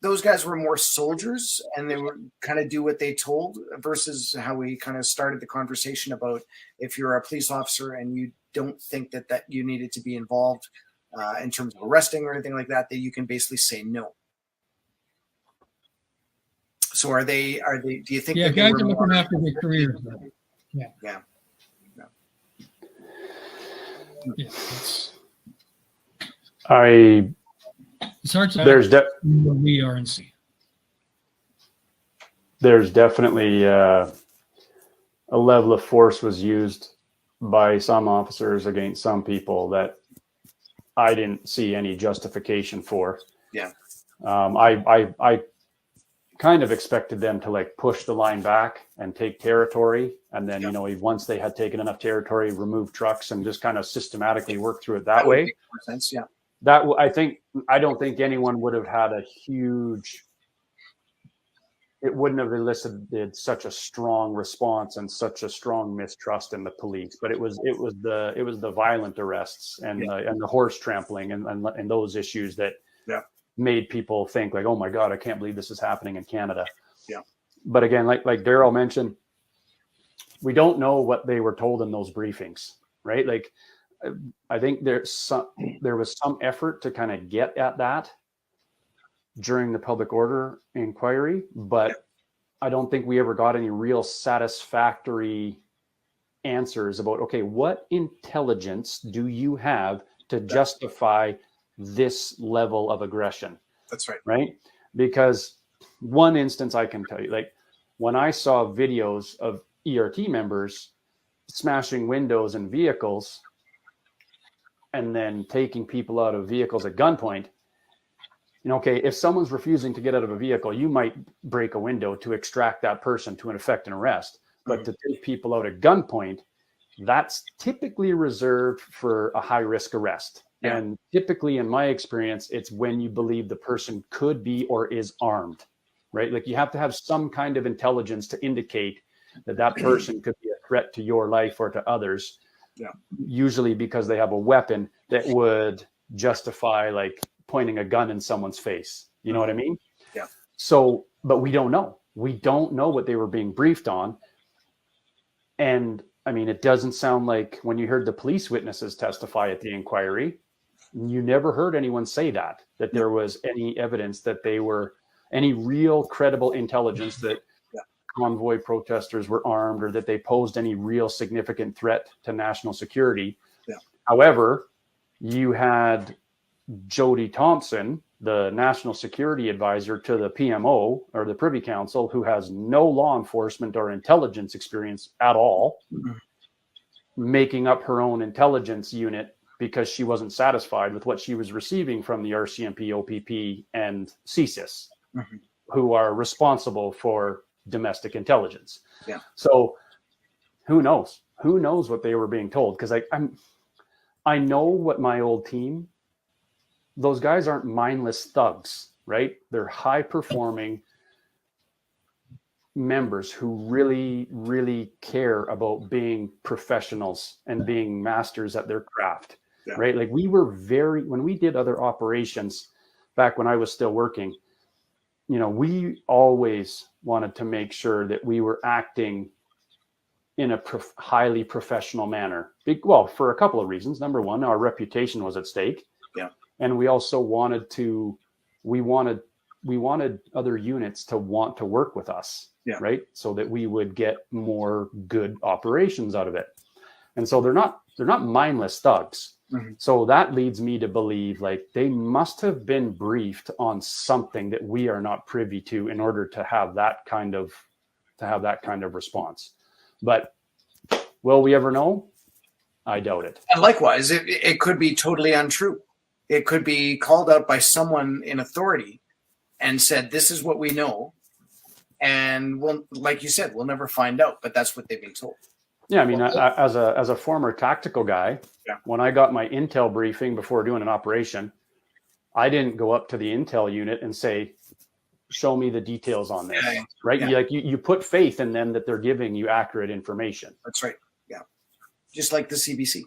A: Those guys were more soldiers, and they were kind of do what they told, versus how we kind of started the conversation about if you're a police officer and you don't think that you needed to be involved in terms of arresting or anything like that you can basically say no. So are they, do you think?
D: Yeah, guys are looking after their careers.
A: Yeah.
D: It's hard to
B: there's
D: we are and see.
B: There's definitely a level of force was used by some officers against some people that I didn't see any justification for.
A: Yeah.
B: I kind of expected them to like push the line back and take territory, and then once they had taken enough territory, remove trucks and just kind of systematically work through it that way.
A: Make more sense. Yeah.
B: I don't think anyone would have had it wouldn't have elicited such a strong response and such a strong mistrust in the police. But it was the violent arrests and the horse trampling and those issues that made people think like, oh my God, I can't believe this is happening in Canada.
A: Yeah.
B: But again, like Darryl mentioned, we don't know what they were told in those briefings, right? Like, I think there was some effort to kind of get at that during the public order inquiry, but I don't think we ever got any real satisfactory answers about, okay, what intelligence do you have to justify this level of aggression?
A: That's right.
B: Right? Because one instance I can tell you, like when I saw videos of ERT members smashing windows in vehicles and then taking people out of vehicles at gunpoint, okay, if someone's refusing to get out of a vehicle, you might break a window to extract that person to effect an arrest. But to take people out at gunpoint, that's typically reserved for a high-risk arrest. Yeah. And typically, in my experience, it's when you believe the person could be or is armed, right? Like you have to have some kind of intelligence to indicate that person could be a threat to your life or to others. Yeah. Usually because they have a weapon that would justify like pointing a gun in someone's face. You know what I mean?
A: Yeah.
B: So, but we don't know. We don't know what they were being briefed on. And I mean, it doesn't sound like when you heard the police witnesses testify at the inquiry, you never heard anyone say that there was any evidence that they were any real credible intelligence that convoy protesters were armed or that they posed any real significant threat to national security. Yeah. However, You had Jody Thompson, the national security advisor to the PMO or the Privy Council, who has no law enforcement or intelligence experience at all, making up her own intelligence unit because she wasn't satisfied with what she was receiving from the RCMP, OPP, and CSIS, who are responsible for domestic intelligence.
A: Yeah.
B: So who knows? Who knows what they were being told? Because I know what my old team, those guys aren't mindless thugs, right? They're high performing members who really, really care about being professionals and being masters at their craft, right? Like we were when we did other operations back when I was still working, we always wanted to make sure that we were acting in a highly professional manner. Well, for a couple of reasons. Number one, our reputation was at stake.
A: Yeah.
B: And we also wanted other units to want to work with us, right? So that we would get more good operations out of it. And so they're not mindless thugs. So that leads me to believe like they must have been briefed on something that we are not privy to in order to have that kind of response. But will we ever know? I doubt it.
A: And likewise, it could be totally untrue. It could be called out by someone in authority and said, this is what we know. And we'll, like you said, we'll never find out, but that's what they've been told.
B: Yeah, I mean, as a former tactical guy, when I got my intel briefing before doing an operation, I didn't go up to the intel unit and say, show me the details on this, right? Yeah. You put faith in them that they're giving you accurate information.
A: That's right. Yeah. Just like the CBC.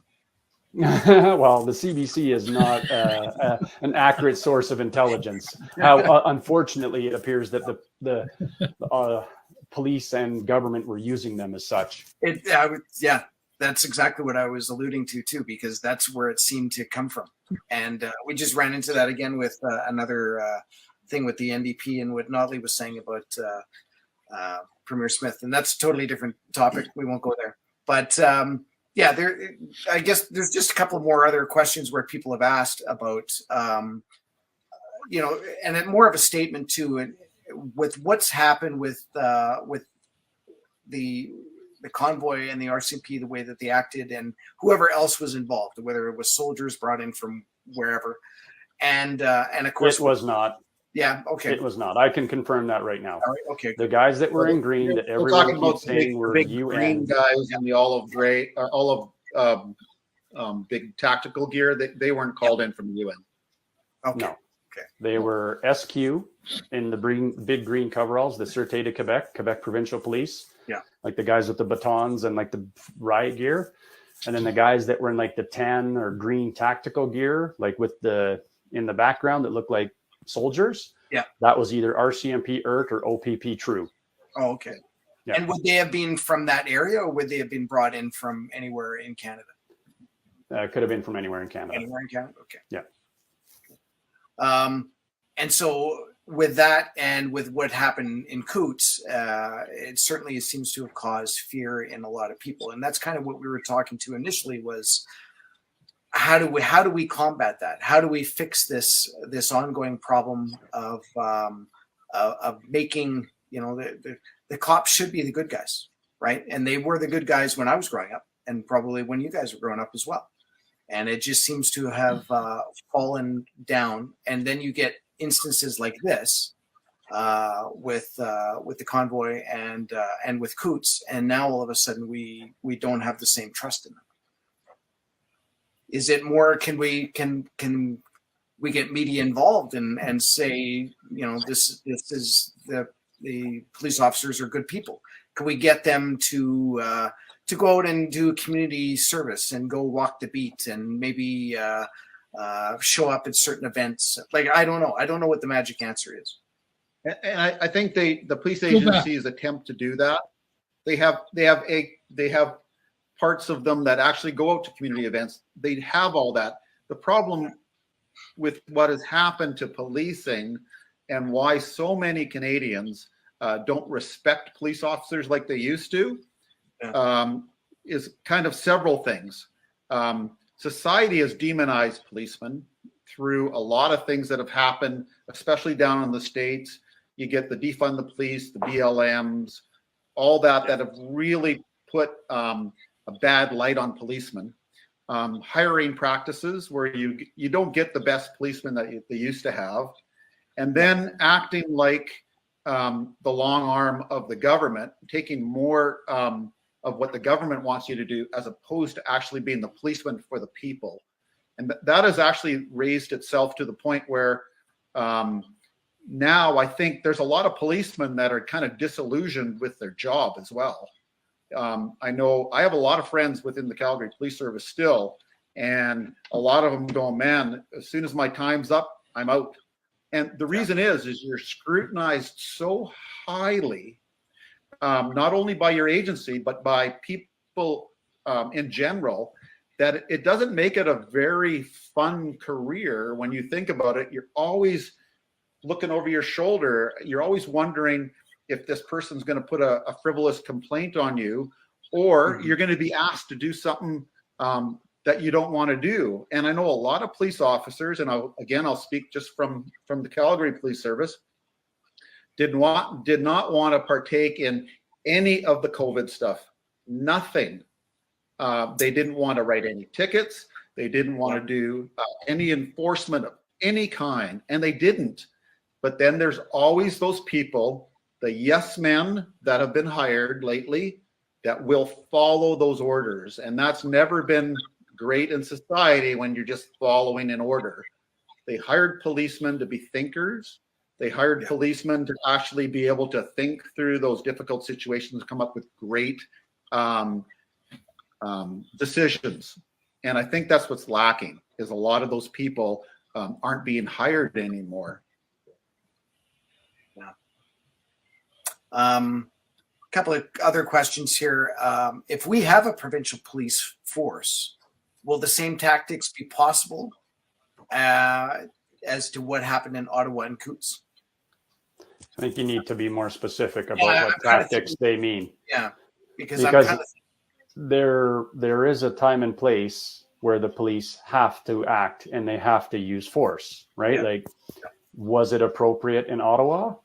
B: Well, the CBC is not an accurate source of intelligence. How unfortunately it appears that the police and government were using them as such. That's exactly what I was alluding to too, because that's where it seemed to come from. And we just ran into that again with another thing with the NDP and what Notley was saying about Premier Smith, and that's a totally different topic. We won't go there, but. I guess there's just a couple more other questions where people have asked about, and then more of a statement too, and with what's happened with the convoy and the RCMP, the way that they acted, and whoever else was involved, whether it was soldiers brought in from wherever, and of course it was not.
A: Yeah. Okay.
B: It was not. I can confirm that right now.
A: All right, okay.
B: The guys that were in green that everyone keeps saying were
C: big
B: UN
C: green guys in the olive gray, big tactical gear. They weren't called in from the UN.
A: Okay.
B: No. Okay. They were SQ in the big green coveralls, the Sûreté de Quebec Provincial Police. Yeah. Like the guys with the batons and like the riot gear. And then the guys that were in like the tan or green tactical gear, like with in the background that looked like soldiers. Yeah. That was either RCMP ERT or OPP True.
A: Oh, okay. Yeah. And would they have been from that area, or would they have been brought in from anywhere in Canada?
B: Could have been from anywhere in Canada.
A: Anywhere in Canada? Okay.
B: Yeah.
A: And so with that and with what happened in Coots, it certainly seems to have caused fear in a lot of people. And that's kind of what we were talking to initially was, how do we combat that? How do we fix this ongoing problem of making, the cops should be the good guys, right? And they were the good guys when I was growing up, and probably when you guys were growing up as well. And it just seems to have fallen down. And then you get instances like this with the convoy and with Coots, and now all of a sudden we don't have the same trust in them. Is it more? Can we get media involved and say, this is the police officers are good people? Can we get them to go out and do community service and go walk the beat and maybe show up at certain events? Like, I don't know. I don't know what the magic answer is.
C: And I think the police agencies attempt to do that. They have parts of them that actually go out to community events. They have all that. The problem with what has happened to policing and why so many Canadians don't respect police officers like they used to is kind of several things. society has demonized policemen through a lot of things that have happened, especially down in the States. You get the defund the police, the BLMs, all that have really put a bad light on policemen. Hiring practices where you don't get the best policemen that they used to have, and then acting like the long arm of the government, taking more of what the government wants you to do as opposed to actually being the policeman for the people. And that has actually raised itself to the point where now I think there's a lot of policemen that are kind of disillusioned with their job as well. I know I have a lot of friends within the Calgary Police Service still, and a lot of them go, man, as soon as my time's up, I'm out. And the reason is you're scrutinized so highly, not only by your agency, but by people in general, that it doesn't make it a very fun career. When you think about it, you're always looking over your shoulder. You're always wondering if this person's going to put a frivolous complaint on you, or you're going to be asked to do something that you don't want to do. And I know a lot of police officers, and I'll speak just from the Calgary Police Service, did not want to partake in any of the COVID stuff. Nothing. They didn't want to write any tickets. They didn't want to do any enforcement of any kind, and they didn't. But then there's always those people, the yes men that have been hired lately, that will follow those orders. And that's never been great in society when you're just following an order. They hired policemen to be thinkers. They hired policemen to actually be able to think through those difficult situations, come up with great decisions. And I think that's what's lacking, is a lot of those people aren't being hired anymore.
A: Couple of other questions here. If we have a provincial police force, will the same tactics be possible as to what happened in Ottawa and Coutts?
B: I think you need to be more specific about what tactics they mean.
A: Yeah, because
B: there is a time and place where the police have to act and they have to use force, right?
A: Yeah.
B: Like, was it appropriate in Ottawa?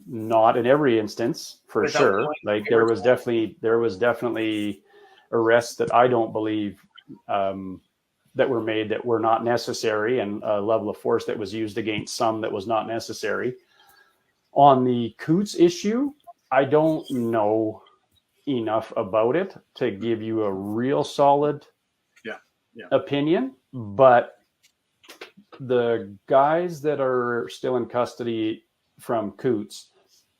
B: Not in every instance, for
A: Without
B: sure.
A: point,
B: Like there was definitely arrests that I don't believe that were made that were not necessary, and a level of force that was used against some that was not necessary. On the Coutts issue, I don't know enough about it to give you a real solid opinion, but the guys that are still in custody from Coutts,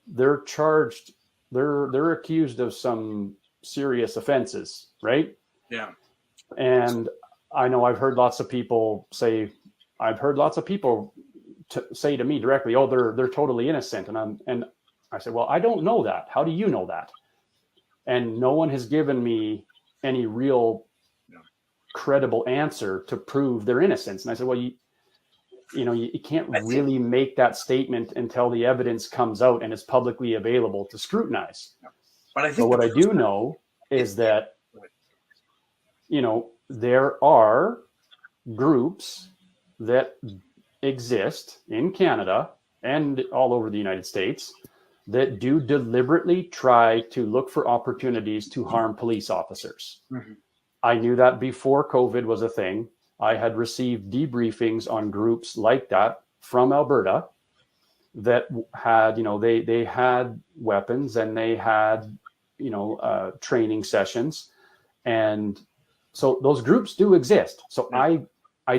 B: they're charged, they're accused of some serious offenses, right?
A: Yeah.
B: And I know I've heard lots of people say to me directly, oh, they're totally innocent. And I said, well, I don't know that. How do you know that? And no one has given me any real credible answer to prove their innocence. And I said, well, you can't really make that statement until the evidence comes out and is publicly available to scrutinize. But what I do know is that, there are groups that exist in Canada and all over the United States that do deliberately try to look for opportunities to harm police officers. Mm-hmm. I knew that before COVID was a thing. I had received debriefings on groups like that from Alberta that had, they had weapons and they had, training sessions. And so those groups do exist. So I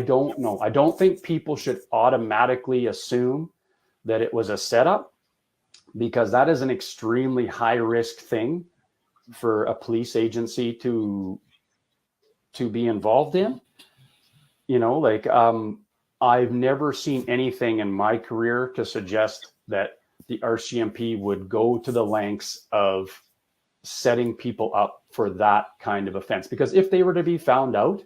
B: don't know. I don't think people should automatically assume that it was a setup, because that is an extremely high risk thing for a police agency to be involved in. I've never seen anything in my career to suggest that the RCMP would go to the lengths of setting people up for that kind of offense. Because if they were to be found out,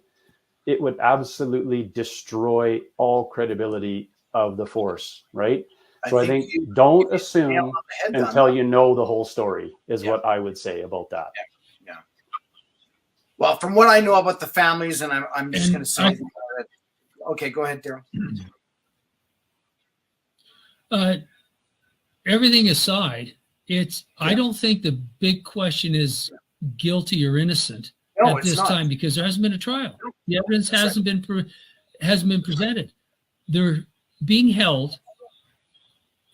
B: it would absolutely destroy all credibility of the force, right? So I think don't assume until you know the whole story is what I would say about that.
A: Yeah. Well, from what I know about the families, and I'm just
D: And
A: going to say, okay, go ahead, Darryl.
D: Everything aside, I don't think the big question is guilty or innocent
A: No,
D: at this time, because there hasn't been a trial. The evidence hasn't been presented. They're being held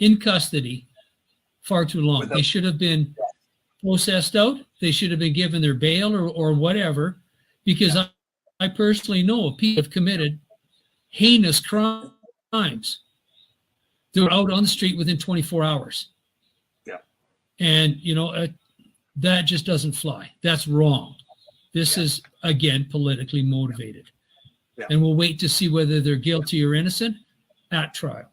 D: in custody far too long. They should have been processed out. They should have been given their bail or whatever, because I personally know people have committed heinous crimes. They're out on the street within 24 hours.
A: Yeah.
D: And, that just doesn't fly. That's wrong. This is, again, politically motivated.
A: Yeah.
D: And we'll wait to see whether they're guilty or innocent at trial.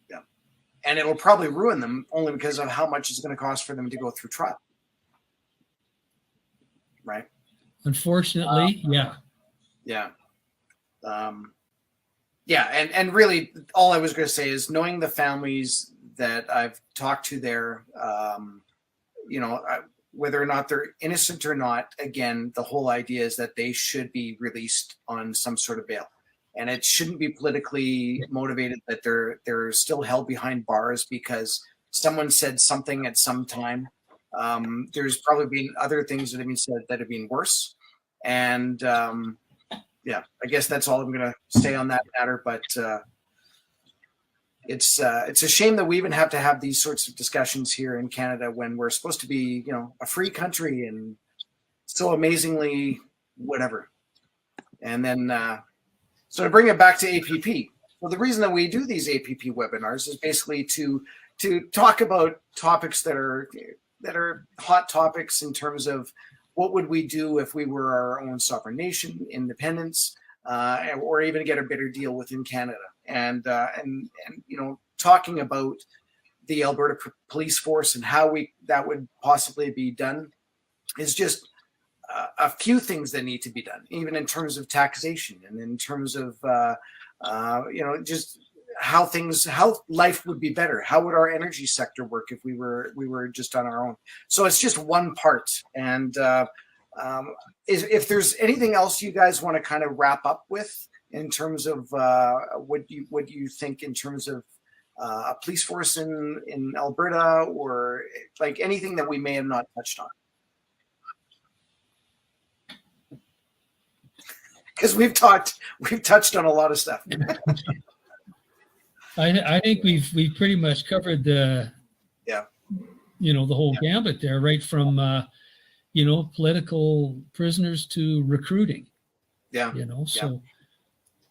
A: Yeah. And it'll probably ruin them only because of how much it's going to cost for them to go through trial. Right?
D: Unfortunately, yeah.
A: Yeah. Yeah. And really, all I was going to say is, knowing the families that I've talked to there, whether or not they're innocent or not, again, the whole idea is that they should be released on some sort of bail. And it shouldn't be politically motivated that they're still held behind bars because someone said something at some time. There's probably been other things that have been said that have been worse. And I guess that's all I'm going to say on that matter. But it's a shame that we even have to have these sorts of discussions here in Canada when we're supposed to be, a free country and so amazingly whatever. And then, so to bring it back to APP, well, the reason that we do these APP webinars is basically to talk about topics that are hot topics in terms of what would we do if we were our own sovereign nation, independence, or even get a better deal within Canada. And talking about the Alberta police force and how that would possibly be done is just a few things that need to be done, even in terms of taxation and in terms of just how life would be better. How would our energy sector work if we were just on our own? So it's just one part. And if there's anything else you guys want to kind of wrap up with in terms of what do you think in terms of a police force in Alberta, or like anything that we may have not touched on? Because we've touched on a lot of stuff.
D: I think we've pretty much covered the whole gambit there, right from political prisoners to recruiting. So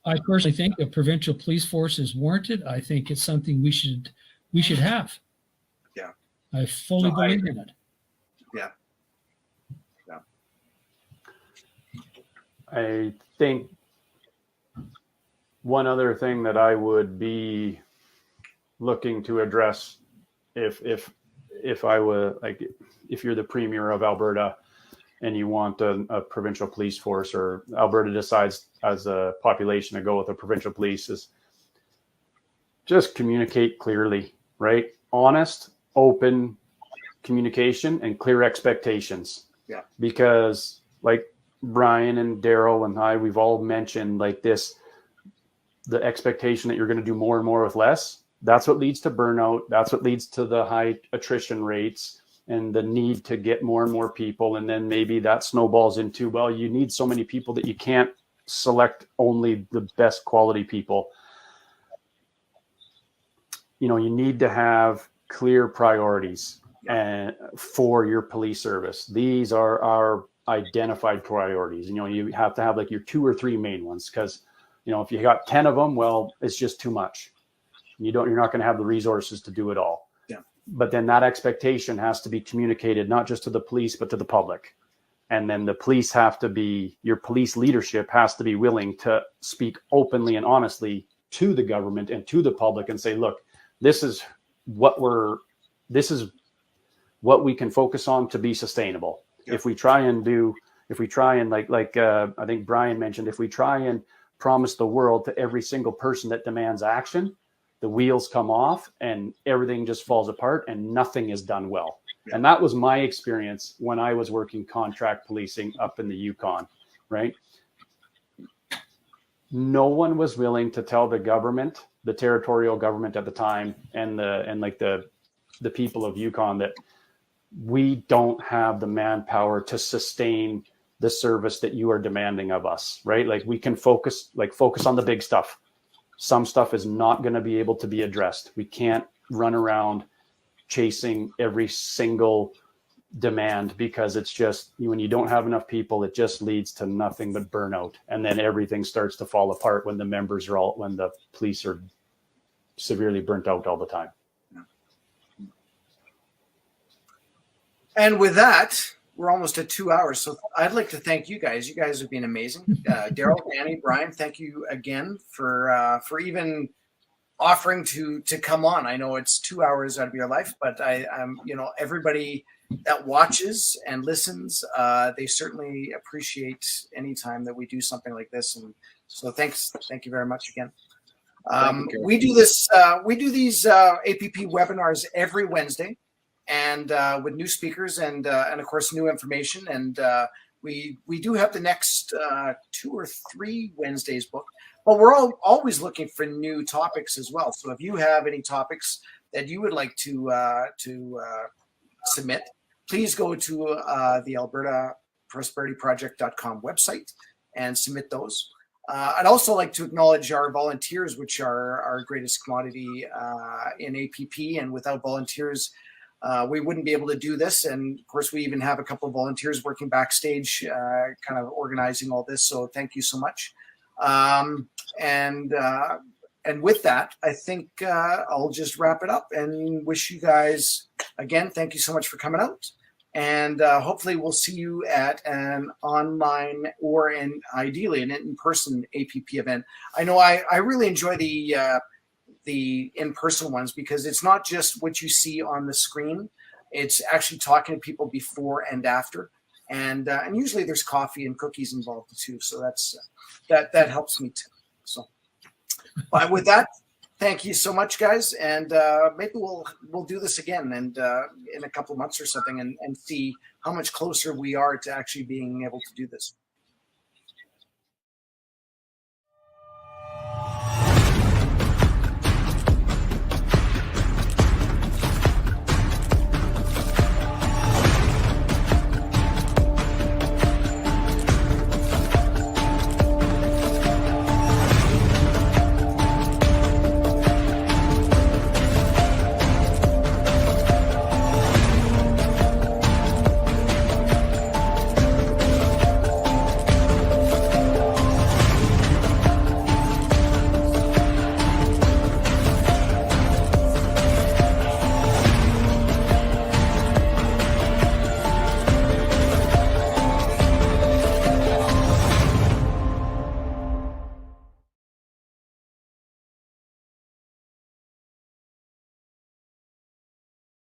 D: I personally think a provincial police force is warranted. I think it's something we should have.
A: Yeah.
D: I fully believe in it.
A: Yeah. Yeah.
B: I think one other thing that I would be looking to address if I were if you're the premier of Alberta and you want a provincial police force, or Alberta decides as a population to go with a provincial police, is just communicate clearly, right? Honest, open communication and clear expectations.
A: Yeah.
B: Because like Brian and Darryl and I, we've all mentioned the expectation that you're going to do more and more with less. That's what leads to burnout. That's what leads to the high attrition rates and the need to get more and more people. And then maybe that snowballs into, well, you need so many people that you can't select only the best quality people. You need to have clear priorities for your police service. These are our identified priorities. You have to have like your 2 or 3 main ones, because if you got 10 of them, well, it's just too much. You're not going to have the resources to do it all.
A: Yeah.
B: But then that expectation has to be communicated not just to the police, but to the public. And then the police your police leadership has to be willing to speak openly and honestly to the government and to the public and say, look, this is what we can focus on to be sustainable. Yeah. If we try and like I think Brian mentioned, if we try and promise the world to every single person that demands action, the wheels come off and everything just falls apart and nothing is done well.
A: Yeah.
B: And that was my experience when I was working contract policing up in the Yukon, right? No one was willing to tell the government, the territorial government at the time, and the people of Yukon that we don't have the manpower to sustain the service that you are demanding of us, right? Like we can focus on the big stuff. Some stuff is not going to be able to be addressed. We can't run around chasing every single demand, because it's just, when you don't have enough people, it just leads to nothing but burnout. And then everything starts to fall apart when when the police are severely burnt out all the time.
A: And with that, we're almost at 2 hours. So I'd like to thank you guys. You guys have been amazing. Darryl, Danny, Brian, thank you again for even offering to come on. I know it's 2 hours out of your life, but I'm everybody that watches and listens, they certainly appreciate any time that we do something like this. And so thank you very much again. We do these APP webinars every Wednesday, and with new speakers and of course new information. And we do have the next 2 or 3 Wednesdays booked, but we're always looking for new topics as well. So if you have any topics that you would like to submit, please go to the Alberta ProsperityProject.com website and submit those. I'd also like to acknowledge our volunteers, which are our greatest commodity in APP. And without volunteers, we wouldn't be able to do this. And of course, we even have a couple of volunteers working backstage, kind of organizing all this. So thank you so much. And with that, I think I'll just wrap it up and wish you guys, again, thank you so much for coming out. And hopefully we'll see you at an online or ideally an in-person APP event. I know I really enjoy the in-person ones, because it's not just what you see on the screen. It's actually talking to people before and after. And usually there's coffee and cookies involved too. So that helps me too. So, but with that, thank you so much, guys. And maybe we'll do this again and in a couple of months or something, and see how much closer we are to actually being able to do this.